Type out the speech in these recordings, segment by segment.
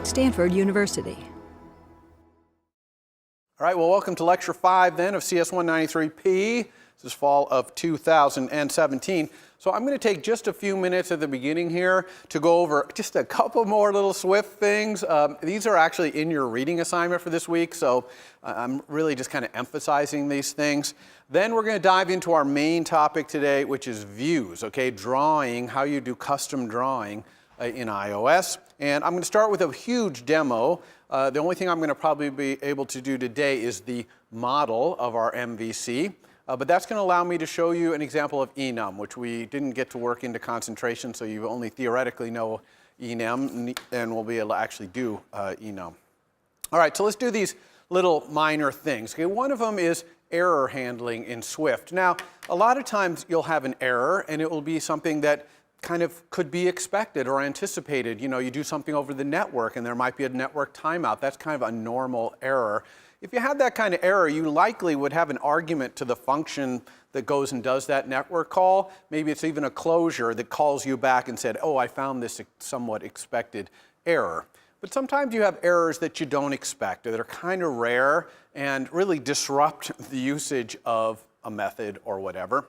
Stanford University. All right, well, welcome to Lecture 5 then of CS193P. This is fall of 2017. So I'm going to take just a few minutes at the beginning here to go over just a couple more little Swift things. These are actually in your reading assignment for this week, so I'm really just kind of emphasizing these things. Then we're going to dive into our main topic today, which is views, okay, drawing, how you do custom drawing in iOS. And I'm going to start with a huge demo. The only thing I'm going to probably be able to do today is the model of our MVC. But that's going to allow me to show you an example of enum, which we didn't get to work into concentration, so you only theoretically know enum, and we'll be able to actually do enum. All right, so let's do these little minor things. Okay, one of them is error handling in Swift. Now, a lot of times you'll have an error, and it will be something that kind of could be expected or anticipated. You know, you do something over the network, and there might be a network timeout. That's kind of a normal error. If you had that kind of error, you likely would have an argument to the function that goes and does that network call. Maybe it's even a closure that calls you back and said, oh, I found this somewhat expected error. But sometimes you have errors that you don't expect, or that are kind of rare and really disrupt the usage of a method or whatever.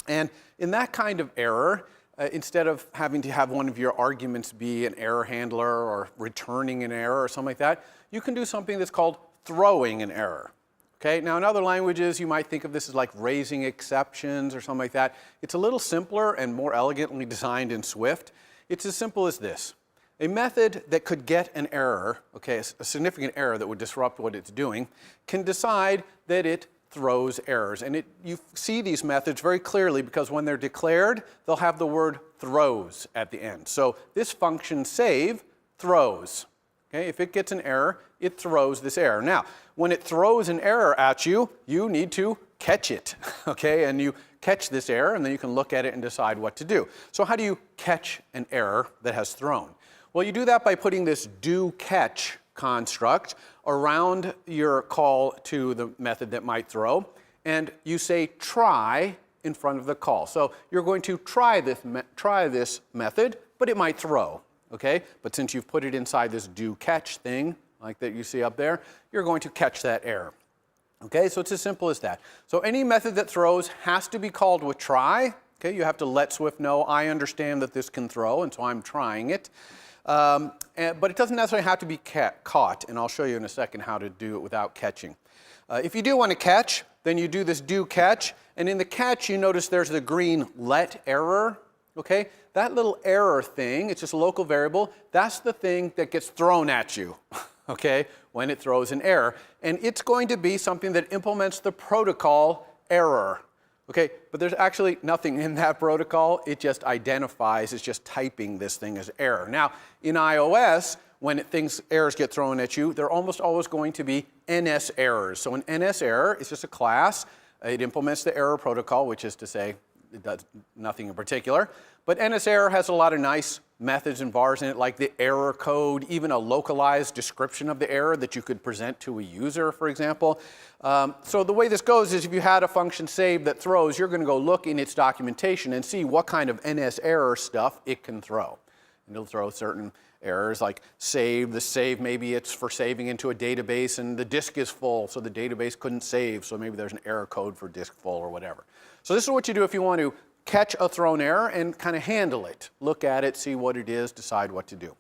And in that kind of error, instead of having to have one of your arguments be an error handler or returning an error or something like that, you can do something that's called throwing an error. Okay, now in other languages you might think of this as like raising exceptions or something like that. It's a little simpler and more elegantly designed in Swift. It's as simple as this. A method that could get an error, okay, a significant error that would disrupt what it's doing, can decide that it throws errors. And you see these methods very clearly because when they're declared, they'll have the word throws at the end. So this function save throws. Okay, if it gets an error, it throws this error. Now, when it throws an error at you, you need to catch it, okay? And you catch this error, and then you can look at it and decide what to do. So how do you catch an error that has thrown? Well, you do that by putting this do-catch construct around your call to the method that might throw, and you say try in front of the call. So you're going to try this method, but it might throw. Okay, but since you've put it inside this do-catch thing, like that you see up there, you're going to catch that error. Okay, so it's as simple as that. So any method that throws has to be called with try. Okay, you have to let Swift know, I understand that this can throw, and so I'm trying it. But it doesn't necessarily have to be caught, and I'll show you in a second how to do it without catching. If you do want to catch, then you do this do-catch, and in the catch you notice there's the green let error. Okay, that little error thing, it's just a local variable, that's the thing that gets thrown at you, okay, when it throws an error. And it's going to be something that implements the protocol error. Okay, but there's actually nothing in that protocol. It just identifies, it's just typing this thing as error. Now, in iOS, when errors get thrown at you, they're almost always going to be NS errors. So an NS error is just a class. It implements the error protocol, which is to say, it does nothing in particular. But NS error has a lot of nice methods and vars in it, like the error code, even a localized description of the error that you could present to a user, for example. So the way this goes is if you had a function save that throws, you're going to go look in its documentation and see what kind of NS error stuff it can throw. And it'll throw certain errors like save. The save, maybe it's for saving into a database and the disk is full, so the database couldn't save, so maybe there's an error code for disk full or whatever. So this is what you do if you want to catch a thrown error and kind of handle it. Look at it, see what it is, decide what to do.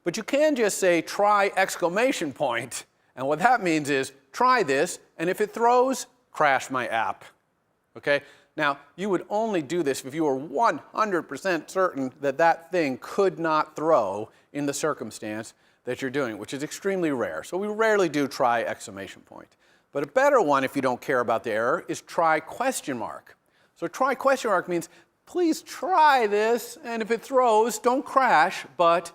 But you can just say try exclamation point, and what that means is try this, and if it throws, crash my app. Okay? Now, you would only do this if you were 100% certain that that thing could not throw in the circumstance that you're doing, which is extremely rare. So we rarely do try exclamation point. But a better one, if you don't care about the error, is try question mark. So try question mark means, please try this, and if it throws, don't crash, but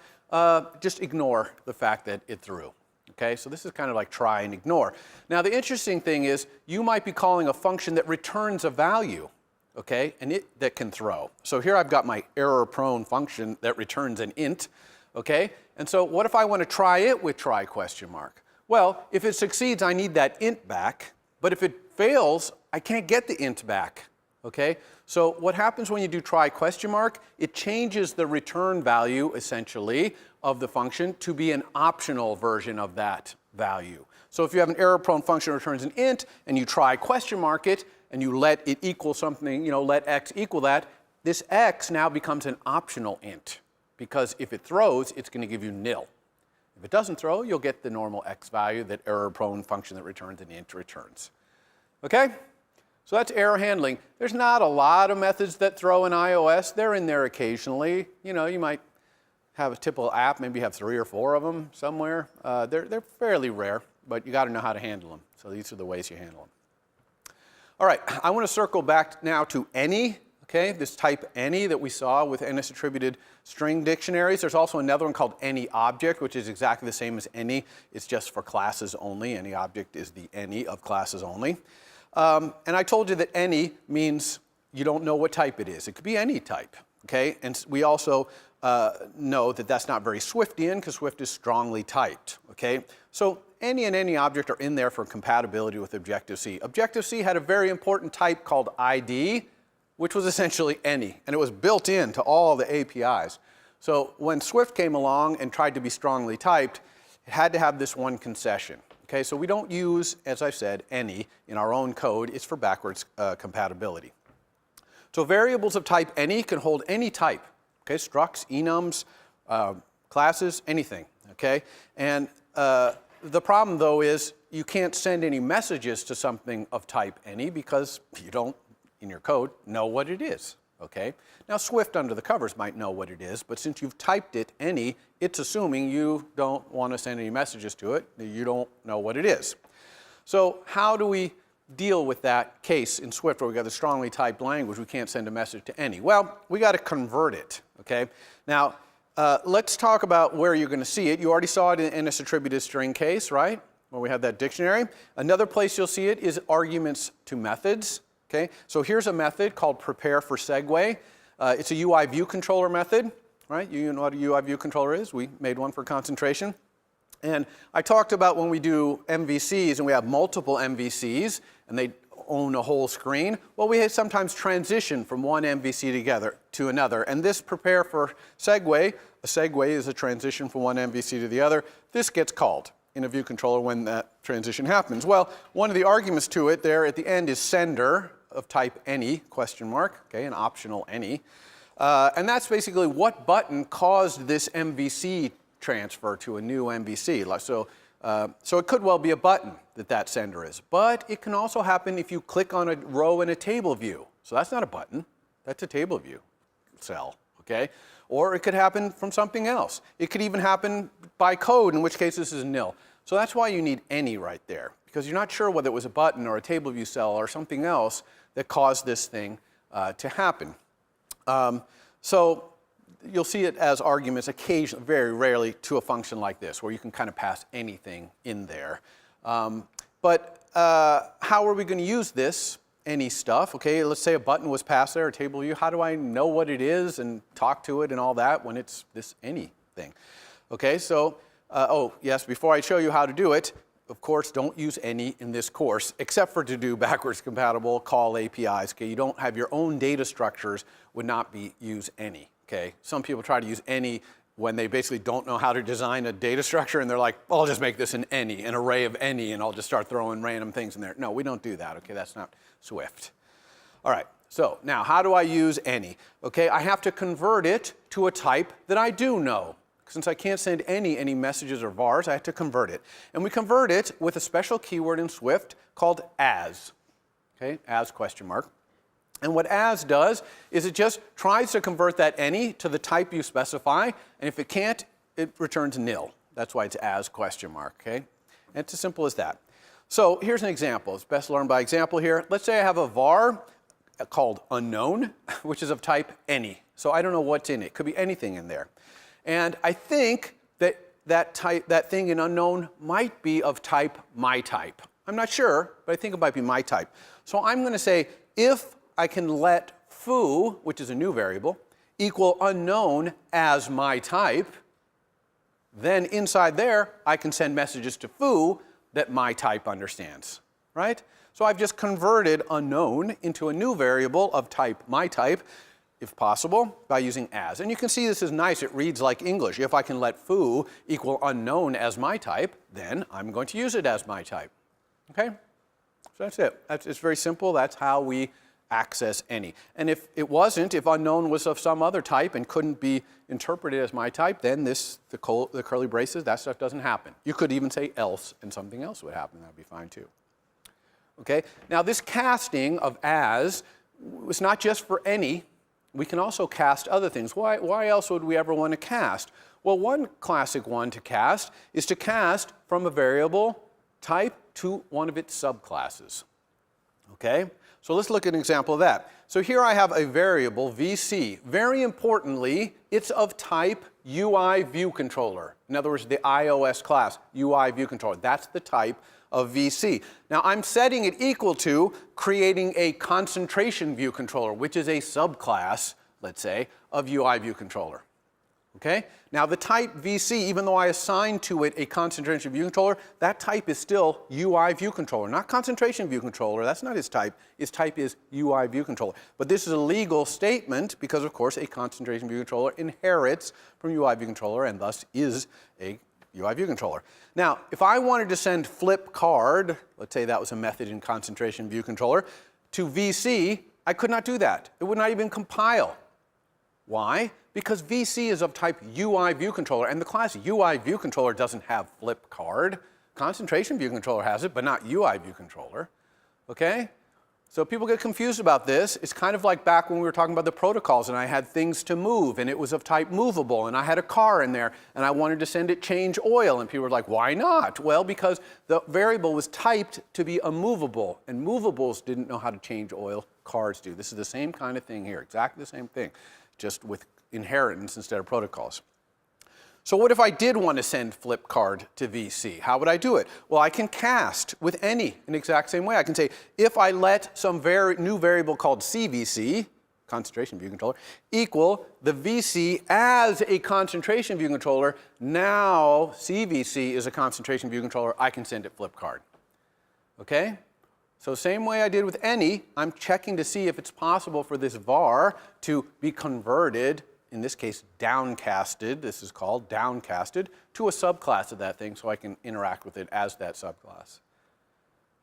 just ignore the fact that it threw. Okay, so this is kind of like try and ignore. Now the interesting thing is, you might be calling a function that returns a value, okay, and that can throw. So here I've got my error-prone function that returns an int, okay, and so what if I want to try it with try question mark? Well, if it succeeds, I need that int back, but if it fails, I can't get the int back. Okay? So what happens when you do try question mark? It changes the return value, essentially, of the function to be an optional version of that value. So if you have an error-prone function that returns an int, and you try question mark it, and you let it equal something, let x equal that, this x now becomes an optional int. Because if it throws, it's going to give you nil. If it doesn't throw, you'll get the normal x value that error-prone function that returns an int returns. Okay? So that's error handling. There's not a lot of methods that throw in iOS. They're in there occasionally. You might have a typical app, maybe have 3 or 4 of them somewhere. They're fairly rare, but you got to know how to handle them. So these are the ways you handle them. All right, I want to circle back now to any. Okay, this type any that we saw with NS-attributed string dictionaries. There's also another one called any object, which is exactly the same as any. It's just for classes only. Any object is the any of classes only. And I told you that any means you don't know what type it is. It could be any type. Okay, and we also know that that's not very Swiftian because Swift is strongly typed. Okay, so any and any object are in there for compatibility with Objective-C. Objective-C had a very important type called ID, which was essentially any, and it was built into all the APIs. So when Swift came along and tried to be strongly typed, it had to have this one concession. Okay, so we don't use, as I said, any in our own code. It's for backwards compatibility. So variables of type any can hold any type. Okay, structs, enums, classes, anything. Okay, and the problem though is you can't send any messages to something of type any because you don't, in your code, know what it is. Okay? Now Swift under the covers might know what it is, but since you've typed it any, it's assuming you don't want to send any messages to it. You don't know what it is. So how do we deal with that case in Swift where we've got a strongly typed language, we can't send a message to any? Well, we got to convert it. Okay? Now let's talk about where you're going to see it. You already saw it in NS attributed string case, right? Where we have that dictionary. Another place you'll see it is arguments to methods. Okay, so here's a method called prepare for segue. It's a UI view controller method, right? You know what a UI view controller is. We made one for concentration. And I talked about when we do MVCs and we have multiple MVCs and they own a whole screen. Well, we sometimes transition from one MVC together to another. And this prepare for segue, a segue is a transition from one MVC to the other. This gets called in a view controller when that transition happens. Well, one of the arguments to it there at the end is sender of type any, question mark, okay, an optional any. And that's basically what button caused this MVC transfer to a new MVC. So it could well be a button that sender is. But it can also happen if you click on a row in a table view. So that's not a button, that's a table view cell, okay? Or it could happen from something else. It could even happen by code, in which case this is nil. So that's why you need any right there, because you're not sure whether it was a button or a table view cell or something else that caused this thing to happen. So you'll see it as arguments occasionally, very rarely, to a function like this, where you can kind of pass anything in there. But how are we going to use this any stuff? Okay, let's say a button was passed there, a table view. How do I know what it is and talk to it and all that when it's this any thing? Okay, so, oh, yes, before I show you how to do it, of course, don't use any in this course, except for to do backwards compatible call APIs. Okay, you don't have your own data structures would not use any. Okay, some people try to use any when they basically don't know how to design a data structure, and they're like, well, I'll just make this an array of any, and I'll just start throwing random things in there. No, we don't do that. Okay, that's not Swift. All right, so now how do I use any? Okay, I have to convert it to a type that I do know. Since I can't send any messages or vars, I have to convert it. And we convert it with a special keyword in Swift called as. Okay, as question mark. And what as does is it just tries to convert that any to the type you specify, and if it can't, it returns nil. That's why it's as question mark, okay? And it's as simple as that. So here's an example. It's best learned by example here. Let's say I have a var called unknown, which is of type any. So I don't know what's in it. It could be anything in there. And I think that thing in unknown might be of type my type. I'm not sure, but I think it might be my type. So I'm going to say if I can let foo, which is a new variable, equal unknown as my type, then inside there I can send messages to foo that my type understands, right? So I've just converted unknown into a new variable of type my type, if possible, by using as. And you can see this is nice. It reads like English. If I can let foo equal unknown as my type, then I'm going to use it as my type. Okay? So that's it. It's very simple. That's how we access any. And if it wasn't, if unknown was of some other type and couldn't be interpreted as my type, then the curly braces, that stuff doesn't happen. You could even say else, and something else would happen. That would be fine too. Okay? Now this casting of as was not just for any. We can also cast other things. Why else would we ever want to cast? Well, one classic one to cast is to cast from a variable type to one of its subclasses. Okay? So let's look at an example of that. So here I have a variable, VC. Very importantly, it's of type UI view controller. In other words, the iOS class, UI view controller. That's the type of VC. Now I'm setting it equal to creating a concentration view controller, which is a subclass, let's say, of UI view controller. Okay? Now the type VC, even though I assign to it a concentration view controller, that type is still UI view controller, not concentration view controller. That's not its type. Its type is UI view controller. But this is a legal statement because, of course, a concentration view controller inherits from UI view controller and thus is a UI view controller. Now, if I wanted to send flip card, let's say that was a method in concentration view controller, to VC, I could not do that. It would not even compile. Why? Because VC is of type UI view controller, and the class UI view controller doesn't have flip card. Concentration view controller has it, but not UI view controller. Okay? So people get confused about this. It's kind of like back when we were talking about the protocols and I had things to move and it was of type movable and I had a car in there and I wanted to send it change oil and people were like, why not? Well, because the variable was typed to be a movable and movables didn't know how to change oil, cars do. This is the same kind of thing here, exactly the same thing, just with inheritance instead of protocols. So what if I did want to send flip card to VC? How would I do it? Well, I can cast with any in the exact same way. I can say, if I let some new variable called CVC, concentration view controller, equal the VC as a concentration view controller, now CVC is a concentration view controller, I can send it flip card. Okay? So same way I did with any, I'm checking to see if it's possible for this var to be converted, in this case downcasted, this is called downcasted, to a subclass of that thing so I can interact with it as that subclass.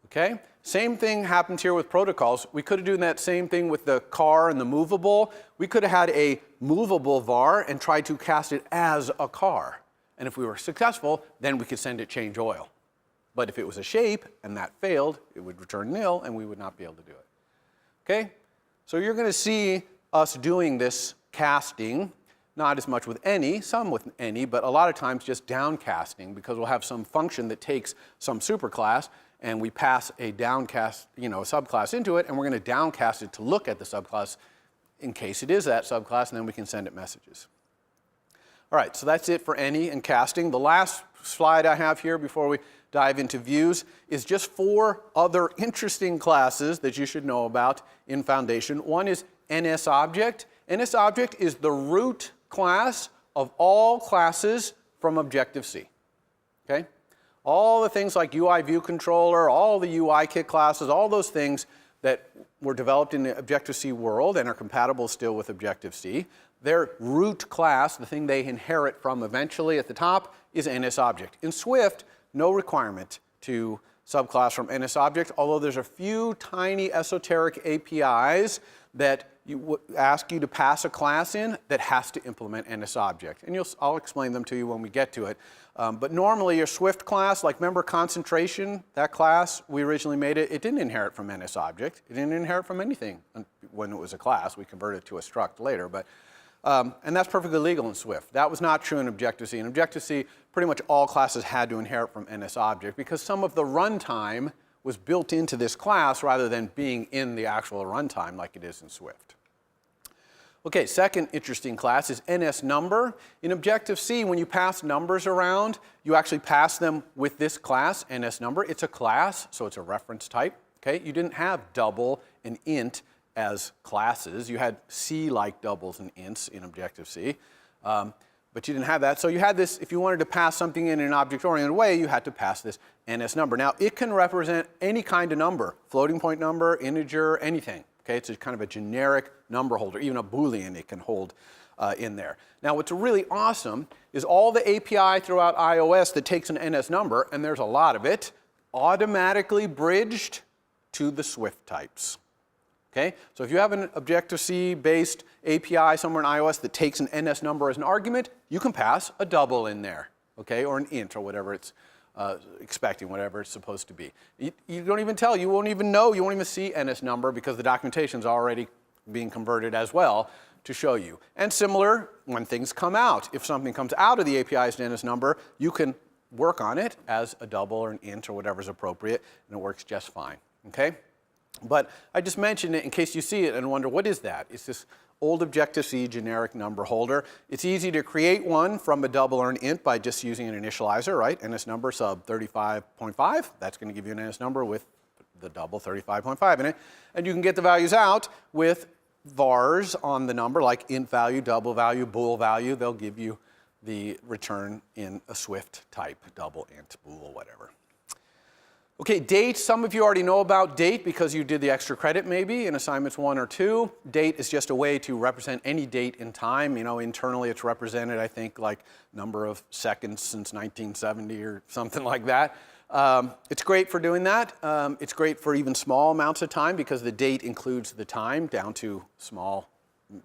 Okay? Same thing happens here with protocols. We could have done that same thing with the car and the movable. We could have had a movable var and tried to cast it as a car. And if we were successful, then we could send it change oil. But if it was a shape and that failed, it would return nil and we would not be able to do it. Okay? So you're going to see us doing this casting, not as much with any, some with any, but a lot of times just downcasting because we'll have some function that takes some superclass and we pass a downcast, a subclass into it and we're going to downcast it to look at the subclass in case it is that subclass and then we can send it messages. All right, so that's it for any and casting. The last slide I have here before we dive into views is just 4 other interesting classes that you should know about in Foundation. One is NSObject. NSObject is the root class of all classes from Objective-C. Okay? All the things like UI view controller, all the UIKit classes, all those things that were developed in the Objective-C world and are compatible still with Objective-C, their root class, the thing they inherit from eventually at the top, is NSObject. In Swift, no requirement to subclass from NSObject, although there's a few tiny esoteric APIs that ask you to pass a class in that has to implement NSObject. And I'll explain them to you when we get to it. But normally your Swift class, like remember concentration, that class, we originally made it, it didn't inherit from NSObject. It didn't inherit from anything when it was a class. We converted it to a struct later. And that's perfectly legal in Swift. That was not true in Objective-C. In Objective-C, pretty much all classes had to inherit from NSObject because some of the runtime was built into this class rather than being in the actual runtime like it is in Swift. Okay, second interesting class is NSNumber. In Objective-C, when you pass numbers around, you actually pass them with this class, NSNumber. It's a class, so it's a reference type. Okay, you didn't have double and int as classes. You had C-like doubles and ints in Objective-C. but you didn't have that. So you had this, if you wanted to pass something in an object-oriented way, you had to pass this NS number. Now, it can represent any kind of number, floating point number, integer, anything. Okay, it's a kind of a generic number holder, even a Boolean it can hold in there. Now, what's really awesome is all the API throughout iOS that takes an NS number, and there's a lot of it, automatically bridged to the Swift types. Okay, so if you have an Objective-C-based API somewhere in iOS that takes an NS number as an argument, you can pass a double in there, okay, or an int or whatever it's expecting, whatever it's supposed to be. You don't even tell, you won't even know, you won't even see NS number because the documentation is already being converted as well to show you. And similar, when things come out, if something comes out of the API as an NS number, you can work on it as a double or an int or whatever is appropriate, and it works just fine, okay? But I just mentioned it in case you see it and wonder, what is that? It's this old Objective-C generic number holder. It's easy to create one from a double or an int by just using an initializer, right? NS number sub 35.5. That's going to give you an NS number with the double 35.5 in it. And you can get the values out with vars on the number, like int value, double value, bool value. They'll give you the return in a Swift type, double, int, bool, whatever. Okay, date, some of you already know about date because you did the extra credit maybe in assignments 1 or 2. Date is just a way to represent any date in time. You know, internally it's represented, I think, like number of seconds since 1970 or something like that. It's great for doing that. It's great for even small amounts of time because the date includes the time down to small,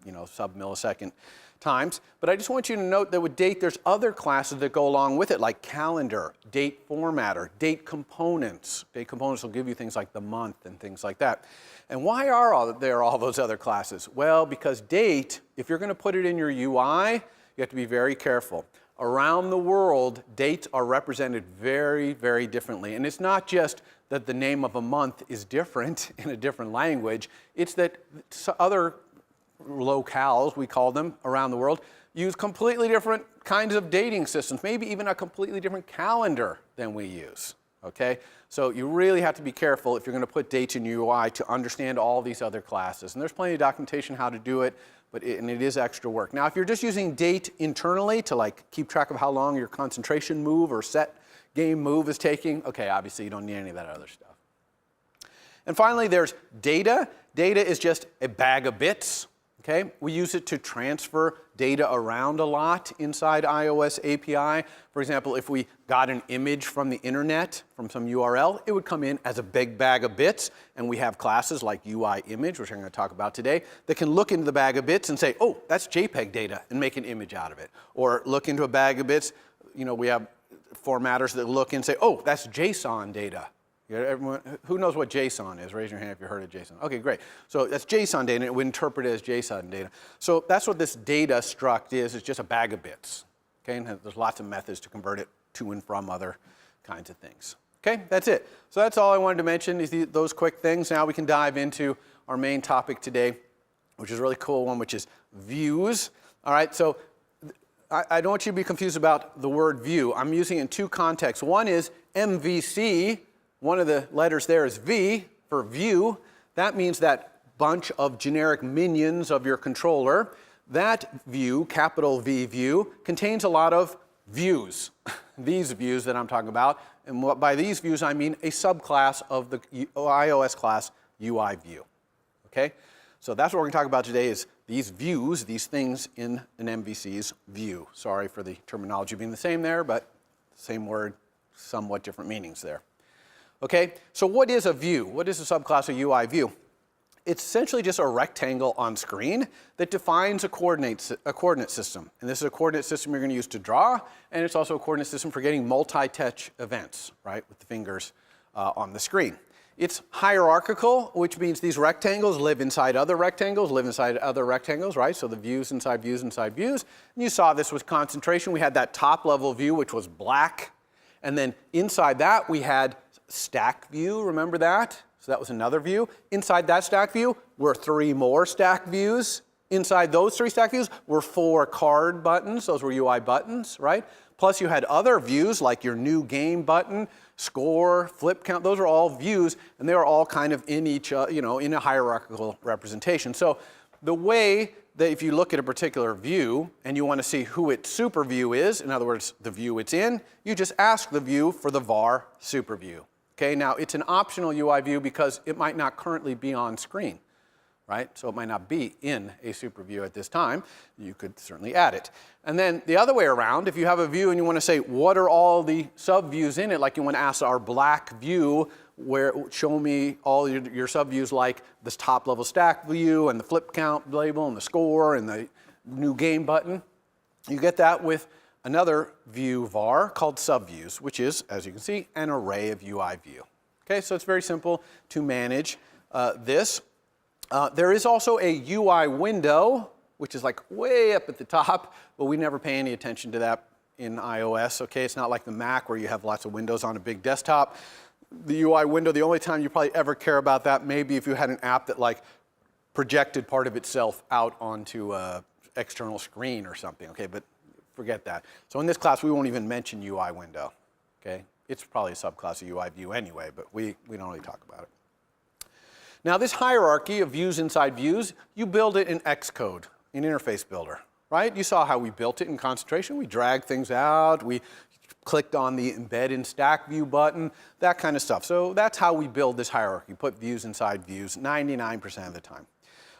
you know, sub-millisecond times. But I just want you to note that with date, there's other classes that go along with it, like calendar, date formatter, date components. Date components will give you things like the month and things like that. And why are there all those other classes? Well, because date, if you're going to put it in your UI, you have to be very careful. Around the world, dates are represented very, very differently. And it's not just that the name of a month is different in a different language. It's that other locales, we call them, around the world, use completely different kinds of dating systems, maybe even a completely different calendar than we use, okay? So you really have to be careful if you're going to put dates in your UI to understand all these other classes. And there's plenty of documentation how to do it, but it is extra work. Now, if you're just using date internally to like keep track of how long your concentration move or set game move is taking, okay, obviously you don't need any of that other stuff. And finally, there's data. Data is just a bag of bits. Okay? We use it to transfer data around a lot inside iOS API. For example, if we got an image from the internet, from some URL, it would come in as a big bag of bits. And we have classes like UI image, which I'm going to talk about today, that can look into the bag of bits and say, oh, that's JPEG data, and make an image out of it. Or look into a bag of bits. You know, we have formatters that look and say, oh, that's JSON data. Everyone, who knows what JSON is? Raise your hand if you heard of JSON. Okay, great. So that's JSON data, and it would interpret it as JSON data. So that's what this data struct is. It's just a bag of bits. Okay, and there's lots of methods to convert it to and from other kinds of things. Okay, that's it. So that's all I wanted to mention, is those quick things. Now we can dive into our main topic today, which is a really cool one, which is views. All right, so I don't want you to be confused about the word view. I'm using it in two contexts. One is MVC. One of the letters there is V for view. That means that bunch of generic minions of your controller. That view, capital V view, contains a lot of views. These views that I'm talking about. And by these views, I mean a subclass of the iOS class UI view. Okay? So that's what we're going to talk about today, is these views, these things in an MVC's view. Sorry for the terminology being the same there, but same word, somewhat different meanings there. Okay, so what is a view? What is a subclass of UI view? It's essentially just a rectangle on screen that defines a coordinate system. And this is a coordinate system you're going to use to draw, and it's also a coordinate system for getting multi-touch events, right, with the fingers on the screen. It's hierarchical, which means these rectangles live inside other rectangles, right? So the views inside views inside views. And you saw this with concentration. We had that top level view, which was black. And then inside that, we had stack view, remember that? So that was another view. Inside that stack view were 3 more stack views. Inside those 3 stack views were 4 card buttons. Those were UI buttons, right? Plus you had other views like your new game button, score, flip count. Those are all views, and they are all kind of in each, in a hierarchical representation. So the way that if you look at a particular view and you want to see who its super view is, in other words, the view it's in, you just ask the view for the var super view. Okay, now it's an optional UI view because it might not currently be on screen, right? So it might not be in a super view at this time. You could certainly add it. And then the other way around, if you have a view and you want to say, what are all the subviews in it, like you want to ask our black view, where show me all your subviews like this top level stack view and the flip count label and the score and the new game button. You get that with another view var called subviews, which is, as you can see, an array of UI view. Okay, so it's very simple to manage this. There is also a UI window, which is like way up at the top, but we never pay any attention to that in iOS. Okay, it's not like the Mac where you have lots of windows on a big desktop. The UI window, the only time you probably ever care about that, maybe if you had an app that like projected part of itself out onto an external screen or something, okay, but forget that. So in this class, we won't even mention UI window, okay? It's probably a subclass of UI view anyway, but we don't really talk about it. Now this hierarchy of views inside views, you build it in Xcode, in Interface Builder, right? You saw how we built it in concentration. We dragged things out, we clicked on the embed in stack view button, that kind of stuff. So that's how we build this hierarchy, put views inside views 99% of the time.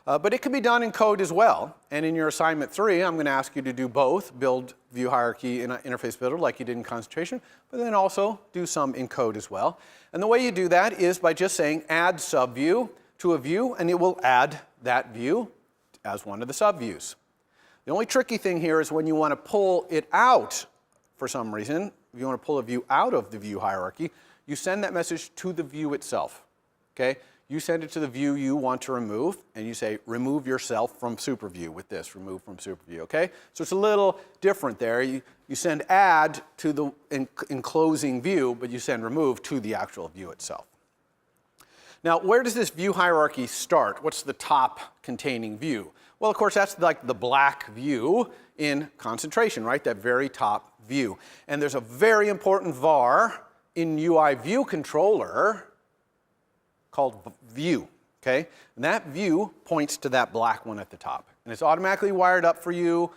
But it can be done in code as well. And in your assignment 3, I'm going to ask you to do both, build view hierarchy in Interface Builder like you did in concentration, but then also do some in code as well. And the way you do that is by just saying add subview to a view, and it will add that view as one of the subviews. The only tricky thing here is when you want to pull it out for some reason, if you want to pull a view out of the view hierarchy, you send that message to the view itself, okay? You send it to the view you want to remove, and you say, remove yourself from superview with this, remove from superview, okay? So it's a little different there. You send add to the enclosing view, but you send remove to the actual view itself. Now, where does this view hierarchy start? What's the top containing view? Well, of course, that's like the black view in concentration, right? That very top view. And there's a very important var in UI view controller called view, okay? And that view points to that black one at the top. And it's automatically wired up for you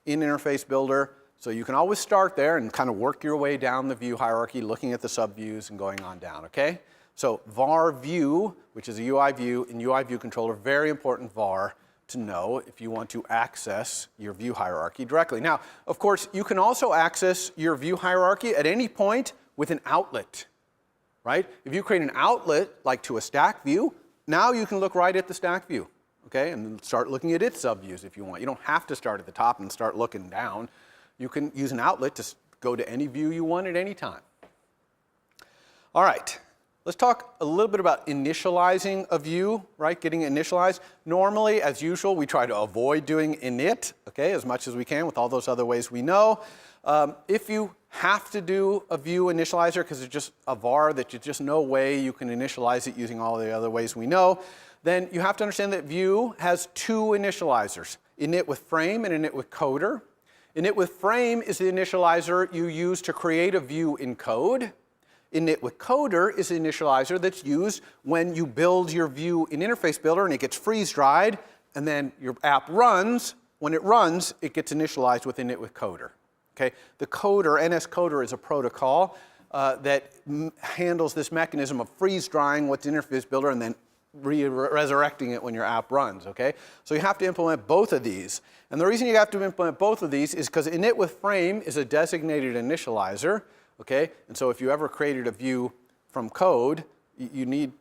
in Interface Builder, so you can always start there and kind of work your way down the view hierarchy, looking at the subviews and going on down, okay? So var view, which is a UI view in UI view controller, very important var to know if you want to access your view hierarchy directly. Now, of course, you can also access your view hierarchy at any point with an outlet, right? If you create an outlet, like to a stack view, now you can look right at the stack view, okay? And start looking at its subviews if you want. You don't have to start at the top and start looking down. You can use an outlet to go to any view you want at any time. All right. Let's talk a little bit about initializing a view, right? Getting it initialized. Normally, as usual, we try to avoid doing init, okay, as much as we can with all those other ways we know. If you have to do a view initializer because it's just a var that you just no way you can initialize it using all the other ways we know, then you have to understand that view has two initializers, init with frame and init with coder. Init with frame is the initializer you use to create a view in code. Init with coder is the initializer that's used when you build your view in Interface Builder and it gets freeze-dried, and then your app runs. When it runs, it gets initialized with init with coder. Okay? The coder, NS coder, is a protocol that handles this mechanism of freeze-drying what's in Interface Builder and then resurrecting it when your app runs, okay? So you have to implement both of these. And the reason you have to implement both of these is because init with frame is a designated initializer, okay? And so if you ever created a view from code, you need,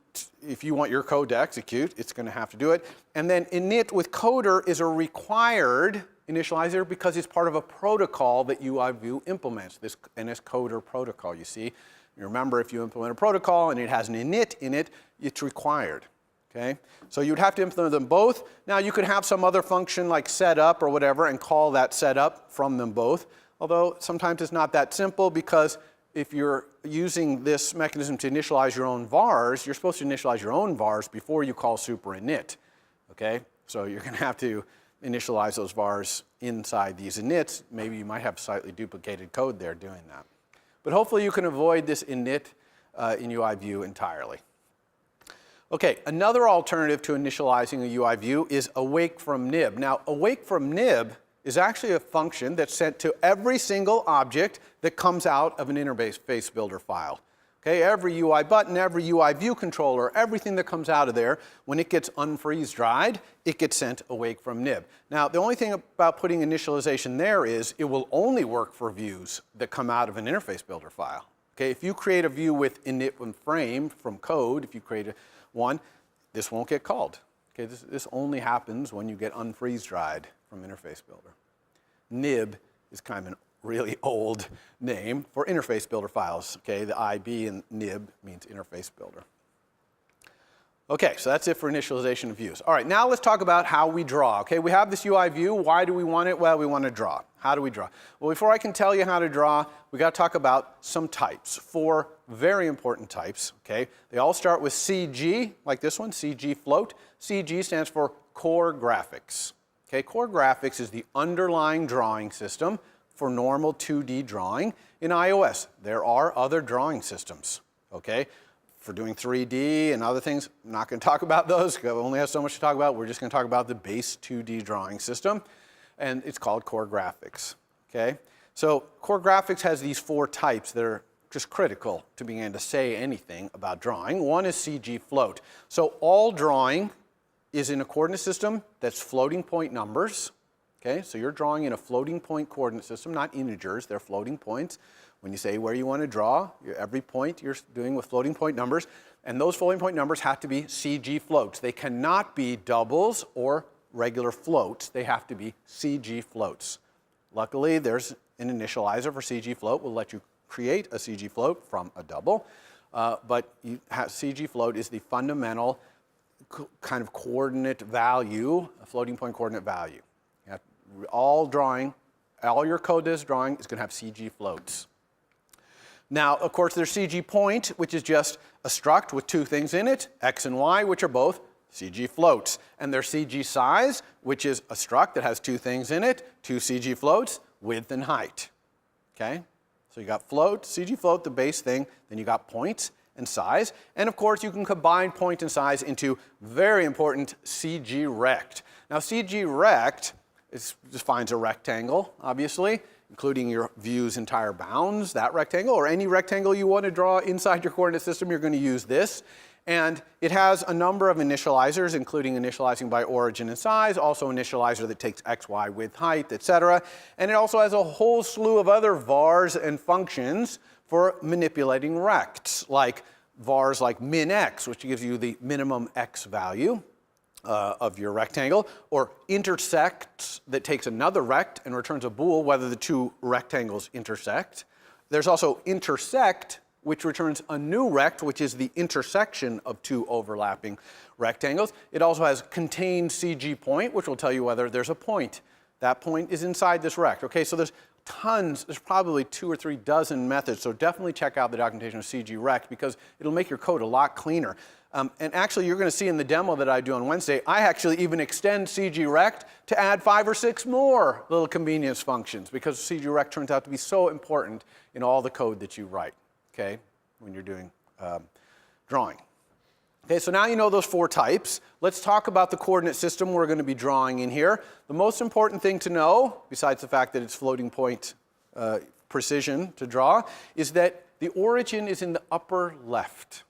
if you want your code to execute, it's going to have to do it. And then init with coder is a required initializer because it's part of a protocol that UI view implements, this NS coder protocol, you see. You remember, if you implement a protocol and it has an init in it, it's required. Okay? So you'd have to implement them both. Now you could have some other function like setup or whatever and call that setup from them both. Although sometimes it's not that simple because if you're using this mechanism to initialize your own vars, you're supposed to initialize your own vars before you call super init. Okay? So you're going to have to initialize those vars inside these inits. Maybe you might have slightly duplicated code there doing that. But hopefully you can avoid this init in UI view entirely. Okay, another alternative to initializing a UI view is awake from nib. Now, awake from nib is actually a function that's sent to every single object that comes out of an interface builder file. Okay, every UI button, every UI view controller, everything that comes out of there, when it gets unfreeze-dried, it gets sent awake from nib. Now, the only thing about putting initialization there is it will only work for views that come out of an interface builder file. Okay, if you create a view with init and frame from code, if you create one, this won't get called. Okay, this only happens when you get unfreeze-dried from interface builder. Nib is kind of an really old name for interface builder files. Okay, the IB in nib means interface builder. Okay, so that's it for initialization of views. All right, now let's talk about how we draw. Okay, we have this UI view. Why do we want it? Well, we want to draw. How do we draw? Well, before I can tell you how to draw, we got to talk about some types. 4 very important types. Okay, they all start with CG, like this one, CG float. CG stands for Core Graphics. Okay, Core Graphics is the underlying drawing system for normal 2D drawing in iOS. There are other drawing systems. Okay. For doing 3D and other things, I'm not going to talk about those because I only have so much to talk about. We're just going to talk about the base 2D drawing system, and it's called Core Graphics. Okay? So Core Graphics has these 4 types that are just critical to being able to say anything about drawing. One is CG float. So all drawing is in a coordinate system that's floating point numbers. Okay? So you're drawing in a floating point coordinate system, not integers, they're floating points. When you say where you want to draw, every point you're doing with floating point numbers, and those floating point numbers have to be CG floats. They cannot be doubles or regular floats. They have to be CG floats. Luckily, there's an initializer for CG float. We'll let you create a CG float from a double, but CG float is the fundamental kind of coordinate value, a floating point coordinate value. All your code that's drawing is going to have CG floats. Now, of course, there's CG point, which is just a struct with 2 things in it, x and y, which are both CG floats. And there's CG size, which is a struct that has 2 things in it, 2 CG floats, width and height. Okay? So you got float, CG float, the base thing, then you got points and size. And of course, you can combine point and size into very important CG rect. Now, CG rect defines a rectangle, obviously, including your view's entire bounds, that rectangle, or any rectangle you want to draw inside your coordinate system, you're going to use this. And it has a number of initializers, including initializing by origin and size, also initializer that takes x, y, width, height, etc. And it also has a whole slew of other vars and functions for manipulating rects, like vars like min-x, which gives you the minimum x value of your rectangle, or intersects that takes another rect and returns a bool whether the 2 rectangles intersect. There's also intersect, which returns a new rect, which is the intersection of 2 overlapping rectangles. It also has contained CG point, which will tell you whether there's a point. That point is inside this rect. Okay, so there's probably 2 or 3 dozen methods, so definitely check out the documentation of CG rect because it'll make your code a lot cleaner. And actually, you're going to see in the demo that I do on Wednesday, I actually even extend CG rect to add 5 or 6 more little convenience functions because CG rect turns out to be so important in all the code that you write, okay, when you're doing drawing. Okay, so now you know those 4 types. Let's talk about the coordinate system we're going to be drawing in here. The most important thing to know, besides the fact that it's floating point precision to draw, is that the origin is in the upper left.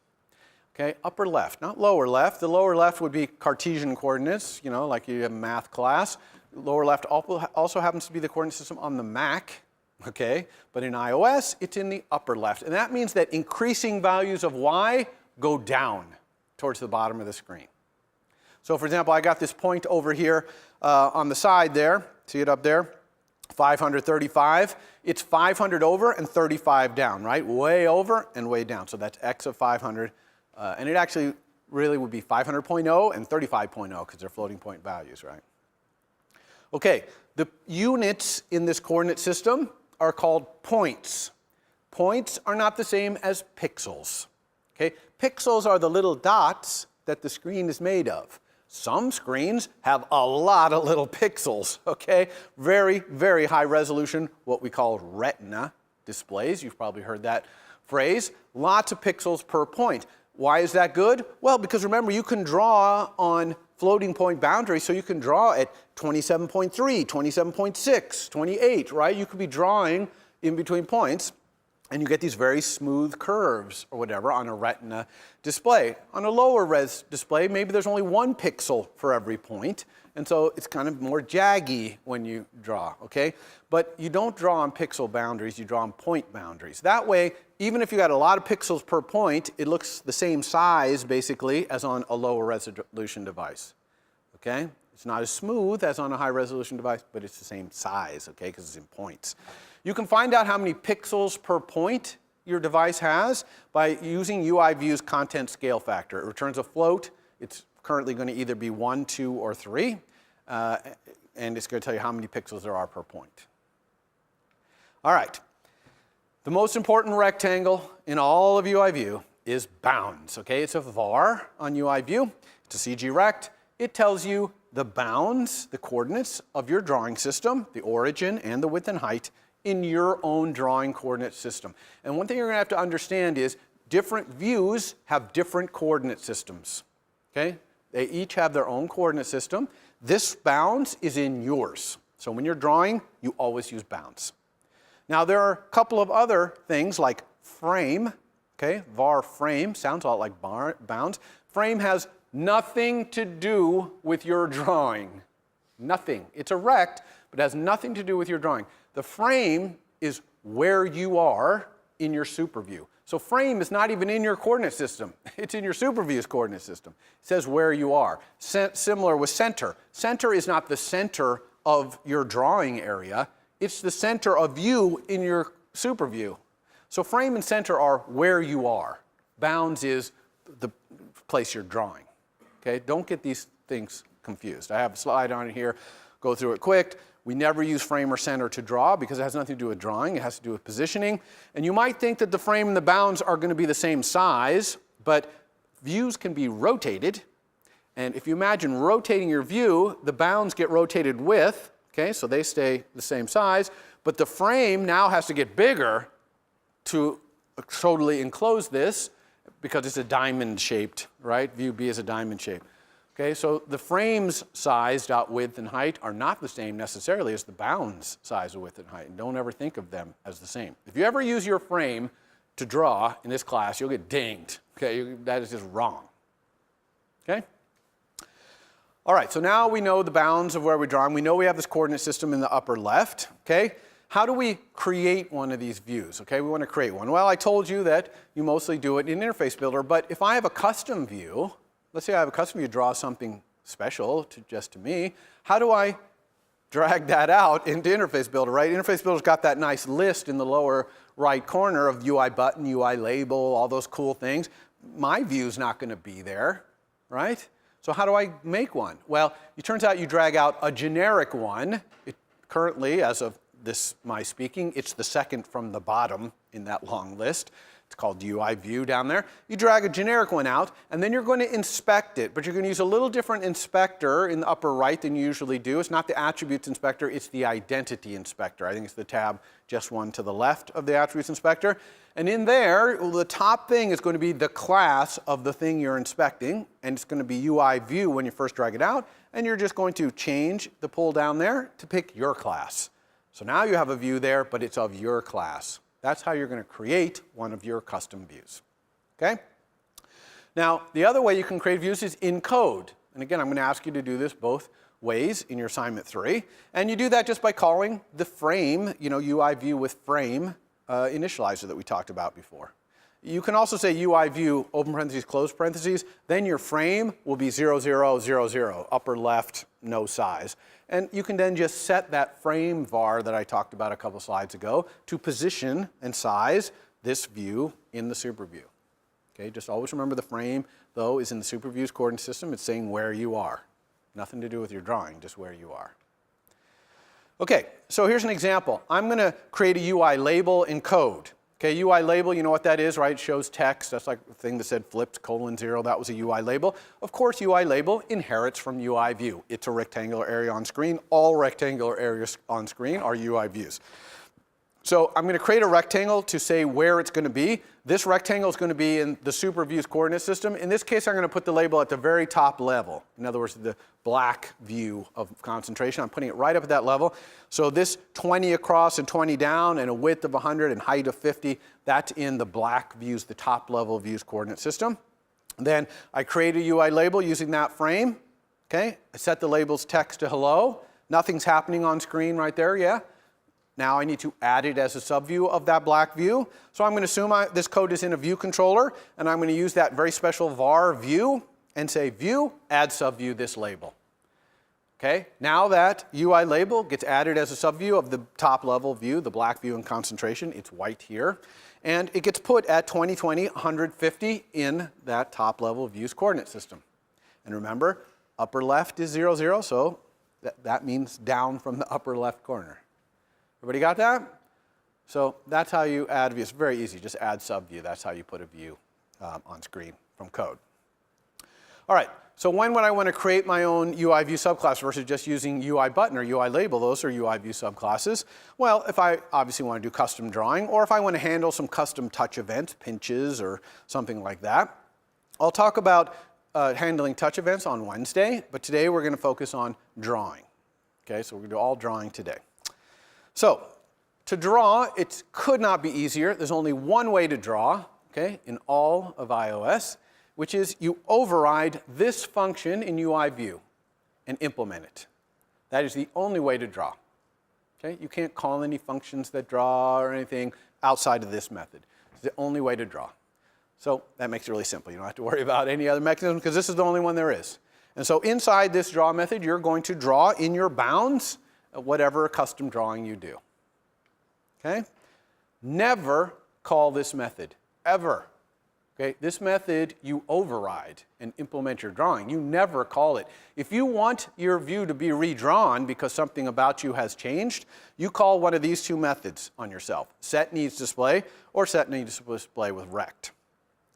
Okay, upper left, not lower left. The lower left would be Cartesian coordinates, you know, like you have a math class. Lower left also happens to be the coordinate system on the Mac, okay? But in iOS, it's in the upper left. And that means that increasing values of y go down towards the bottom of the screen. So for example, I got this point over here on the side there. See it up there? 535. It's 500 over and 35 down, right? Way over and way down. So that's x of 500. And it actually really would be 500.0 and 35.0 because they're floating point values, right? Okay, the units in this coordinate system are called points. Points are not the same as pixels. Okay, pixels are the little dots that the screen is made of. Some screens have a lot of little pixels, okay? Very, very high resolution, what we call retina displays. You've probably heard that phrase. Lots of pixels per point. Why is that good? Well, because remember, you can draw on floating point boundaries, so you can draw at 27.3, 27.6, 28, right? You could be drawing in between points, and you get these very smooth curves or whatever on a retina display. On a lower res display, maybe there's only 1 pixel for every point, and so it's kind of more jaggy when you draw, okay? But you don't draw on pixel boundaries, you draw on point boundaries. That way, even if you got a lot of pixels per point, it looks the same size, basically, as on a lower resolution device, okay? It's not as smooth as on a high resolution device, but it's the same size, okay, because it's in points. You can find out how many pixels per point your device has by using UIView's content scale factor. It returns a float. It's currently going to either be 1, 2, or 3, and it's going to tell you how many pixels there are per point. All right. The most important rectangle in all of UIView is bounds, okay? It's a var on UIView. It's a CG rect. It tells you the bounds, the coordinates of your drawing system, the origin and the width and height, in your own drawing coordinate system. And one thing you're going to have to understand is different views have different coordinate systems, okay? They each have their own coordinate system. This bounds is in yours. So when you're drawing, you always use bounds. Now there are a couple of other things like frame, okay? Var frame sounds a lot like bounds. Frame has nothing to do with your drawing. Nothing. It's a rect, but it has nothing to do with your drawing. The frame is where you are in your superview. So frame is not even in your coordinate system. It's in your superview's coordinate system. It says where you are. Similar with center. Center is not the center of your drawing area. It's the center of you in your superview. So frame and center are where you are. Bounds is the place you're drawing. Okay? Don't get these things confused. I have a slide on it here. Go through it quick. We never use frame or center to draw because it has nothing to do with drawing. It has to do with positioning. And you might think that the frame and the bounds are going to be the same size, but views can be rotated. And if you imagine rotating your view, the bounds get rotated with, okay, so they stay the same size, but the frame now has to get bigger to totally enclose this because it's a diamond-shaped, right? View B is a diamond shape. Okay, so the frame's size, width, and height are not the same necessarily as the bounds size of width and height. And don't ever think of them as the same. If you ever use your frame to draw in this class, you'll get dinged. Okay, that is just wrong. Okay? All right, so now we know the bounds of where we're drawing. We know we have this coordinate system in the upper left. Okay? How do we create one of these views? Okay, we want to create one. Well, I told you that you mostly do it in Interface Builder, but if I have a custom view, let's say I have a custom view draw something special just to me. How do I drag that out into Interface Builder, right? Interface Builder's got that nice list in the lower right corner of UI button, UI label, all those cool things. My view's not going to be there, right? So how do I make one? Well, it turns out you drag out a generic one. Currently, as of this my speaking, it's the second from the bottom in that long list. It's called UIView down there. You drag a generic one out, and then you're going to inspect it. But you're going to use a little different inspector in the upper right than you usually do. It's not the attributes inspector, it's the identity inspector. I think it's the tab just one to the left of the attributes inspector. And in there, the top thing is going to be the class of the thing you're inspecting. And it's going to be UIView when you first drag it out. And you're just going to change the pull down there to pick your class. So now you have a view there, but it's of your class. That's how you're going to create one of your custom views. Okay? Now, the other way you can create views is in code. And again, I'm going to ask you to do this both ways in your assignment 3. And you do that just by calling the frame, UIView with frame initializer that we talked about before. You can also say UIView, open parentheses, close parentheses. Then your frame will be 0, 0, 0, 0, upper left, no size. And you can then just set that frame var that I talked about a couple slides ago to position and size this view in the superview. Okay, just always remember the frame, though, is in the superview's coordinate system. It's saying where you are. Nothing to do with your drawing, just where you are. Okay, so here's an example. I'm going to create a UI label in code. Okay, UI label, you know what that is, right? It shows text. That's like the thing that said flipped :0. That was a UI label. Of course, UI label inherits from UIView. It's a rectangular area on screen. All rectangular areas on screen are UI views. So I'm going to create a rectangle to say where it's going to be. This rectangle is going to be in the SuperView's coordinate system. In this case, I'm going to put the label at the very top level. In other words, the black view of concentration. I'm putting it right up at that level. So this 20 across and 20 down and a width of 100 and height of 50, that's in the black views, the top level views coordinate system. Then I create a UI label using that frame. Okay, I set the label's text to hello. Nothing's happening on screen right there, yeah? Now I need to add it as a subview of that black view. So I'm going to assume this code is in a view controller, and I'm going to use that very special var view and say view, add subview this label. Okay, now that UI label gets added as a subview of the top level view, the black view in concentration, it's white here, and it gets put at 2020, 150 in that top level view's coordinate system. And remember, upper left is 0, 0, so that means down from the upper left corner. Everybody got that? So that's how you add view. It's very easy. Just add subview. That's how you put a view on screen from code. All right. So when would I want to create my own UI view subclass versus just using UI button or UI label? Those are UI view subclasses. Well, if I obviously want to do custom drawing, or if I want to handle some custom touch events, pinches or something like that. I'll talk about handling touch events on Wednesday, but today we're going to focus on drawing. Okay, so we're going to do all drawing today. So to draw, it could not be easier. There's only one way to draw, okay, in all of iOS, which is you override this function in UI view and implement it. That is the only way to draw. Okay? You can't call any functions that draw or anything outside of this method. It's the only way to draw. So that makes it really simple. You don't have to worry about any other mechanism because this is the only one there is. And so inside this draw method, you're going to draw in your bounds whatever custom drawing you do. Okay? Never call this method, ever. Okay? This method you override and implement your drawing. You never call it. If you want your view to be redrawn because something about you has changed, you call one of these two methods on yourself. Set needs display or set needs display with rect.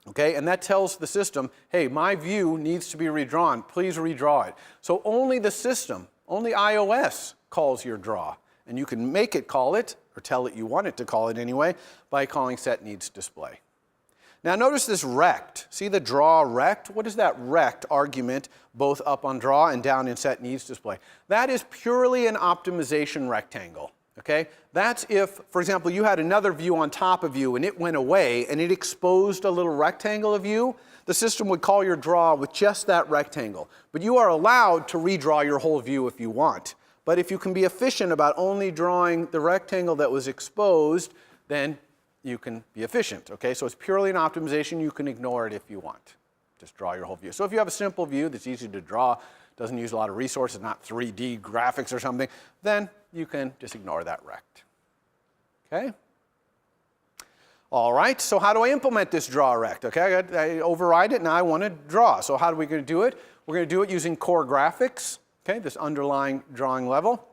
Okay? And that tells the system, hey, my view needs to be redrawn. Please redraw it. So only the system, only iOS calls your draw. And you can make it call it, or tell it you want it to call it anyway, by calling set needs display. Now notice this rect. See the draw rect? What is that rect argument both up on draw and down in set needs display? That is purely an optimization rectangle. Okay? That's if, for example, you had another view on top of you and it went away and it exposed a little rectangle of you, the system would call your draw with just that rectangle. But you are allowed to redraw your whole view if you want. But if you can be efficient about only drawing the rectangle that was exposed, then you can be efficient. Okay? So it's purely an optimization. You can ignore it if you want. Just draw your whole view. So if you have a simple view that's easy to draw, doesn't use a lot of resources, not 3D graphics or something, then you can just ignore that rect. Okay? All right, so how do I implement this draw rect? Okay, I override it, now I want to draw. So how are we going to do it? We're going to do it using core graphics, okay, this underlying drawing level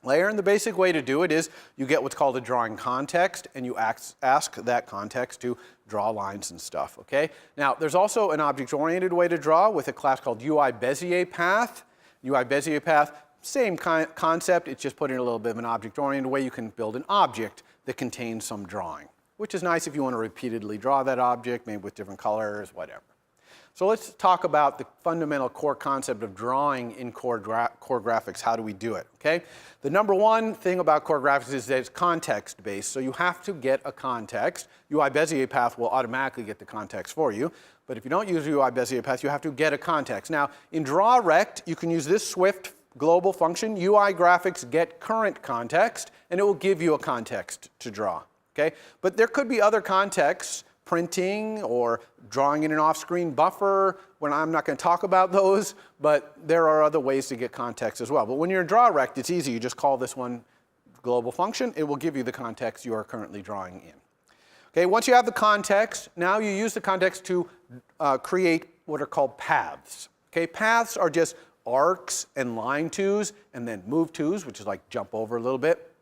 layer. And the basic way to do it is you get what's called a drawing context, and you ask that context to draw lines and stuff, okay? Now, there's also an object-oriented way to draw with a class called UI Bezier Path. UI Bezier Path, same concept, it's just put in a little bit of an object-oriented way. You can build an object that contains some drawing, which is nice if you want to repeatedly draw that object, maybe with different colors, whatever. So let's talk about the fundamental core concept of drawing in core graphics. How do we do it, okay? The number one thing about core graphics is that it's context-based, so you have to get a context. UI Bezier Path will automatically get the context for you, but if you don't use UI Bezier Path, you have to get a context. Now, in DrawRect, you can use this Swift global function, UI graphics get current context, and it will give you a context to draw, okay? But there could be other contexts, printing or drawing in an off-screen buffer, when I'm not going to talk about those, but there are other ways to get context as well. But when you're in DrawRect, it's easy. You just call this one global function. It will give you the context you are currently drawing in. Okay, once you have the context, now you use the context to create what are called paths. Okay, paths are just arcs and line twos, and then move twos, which is like jump over a little bit.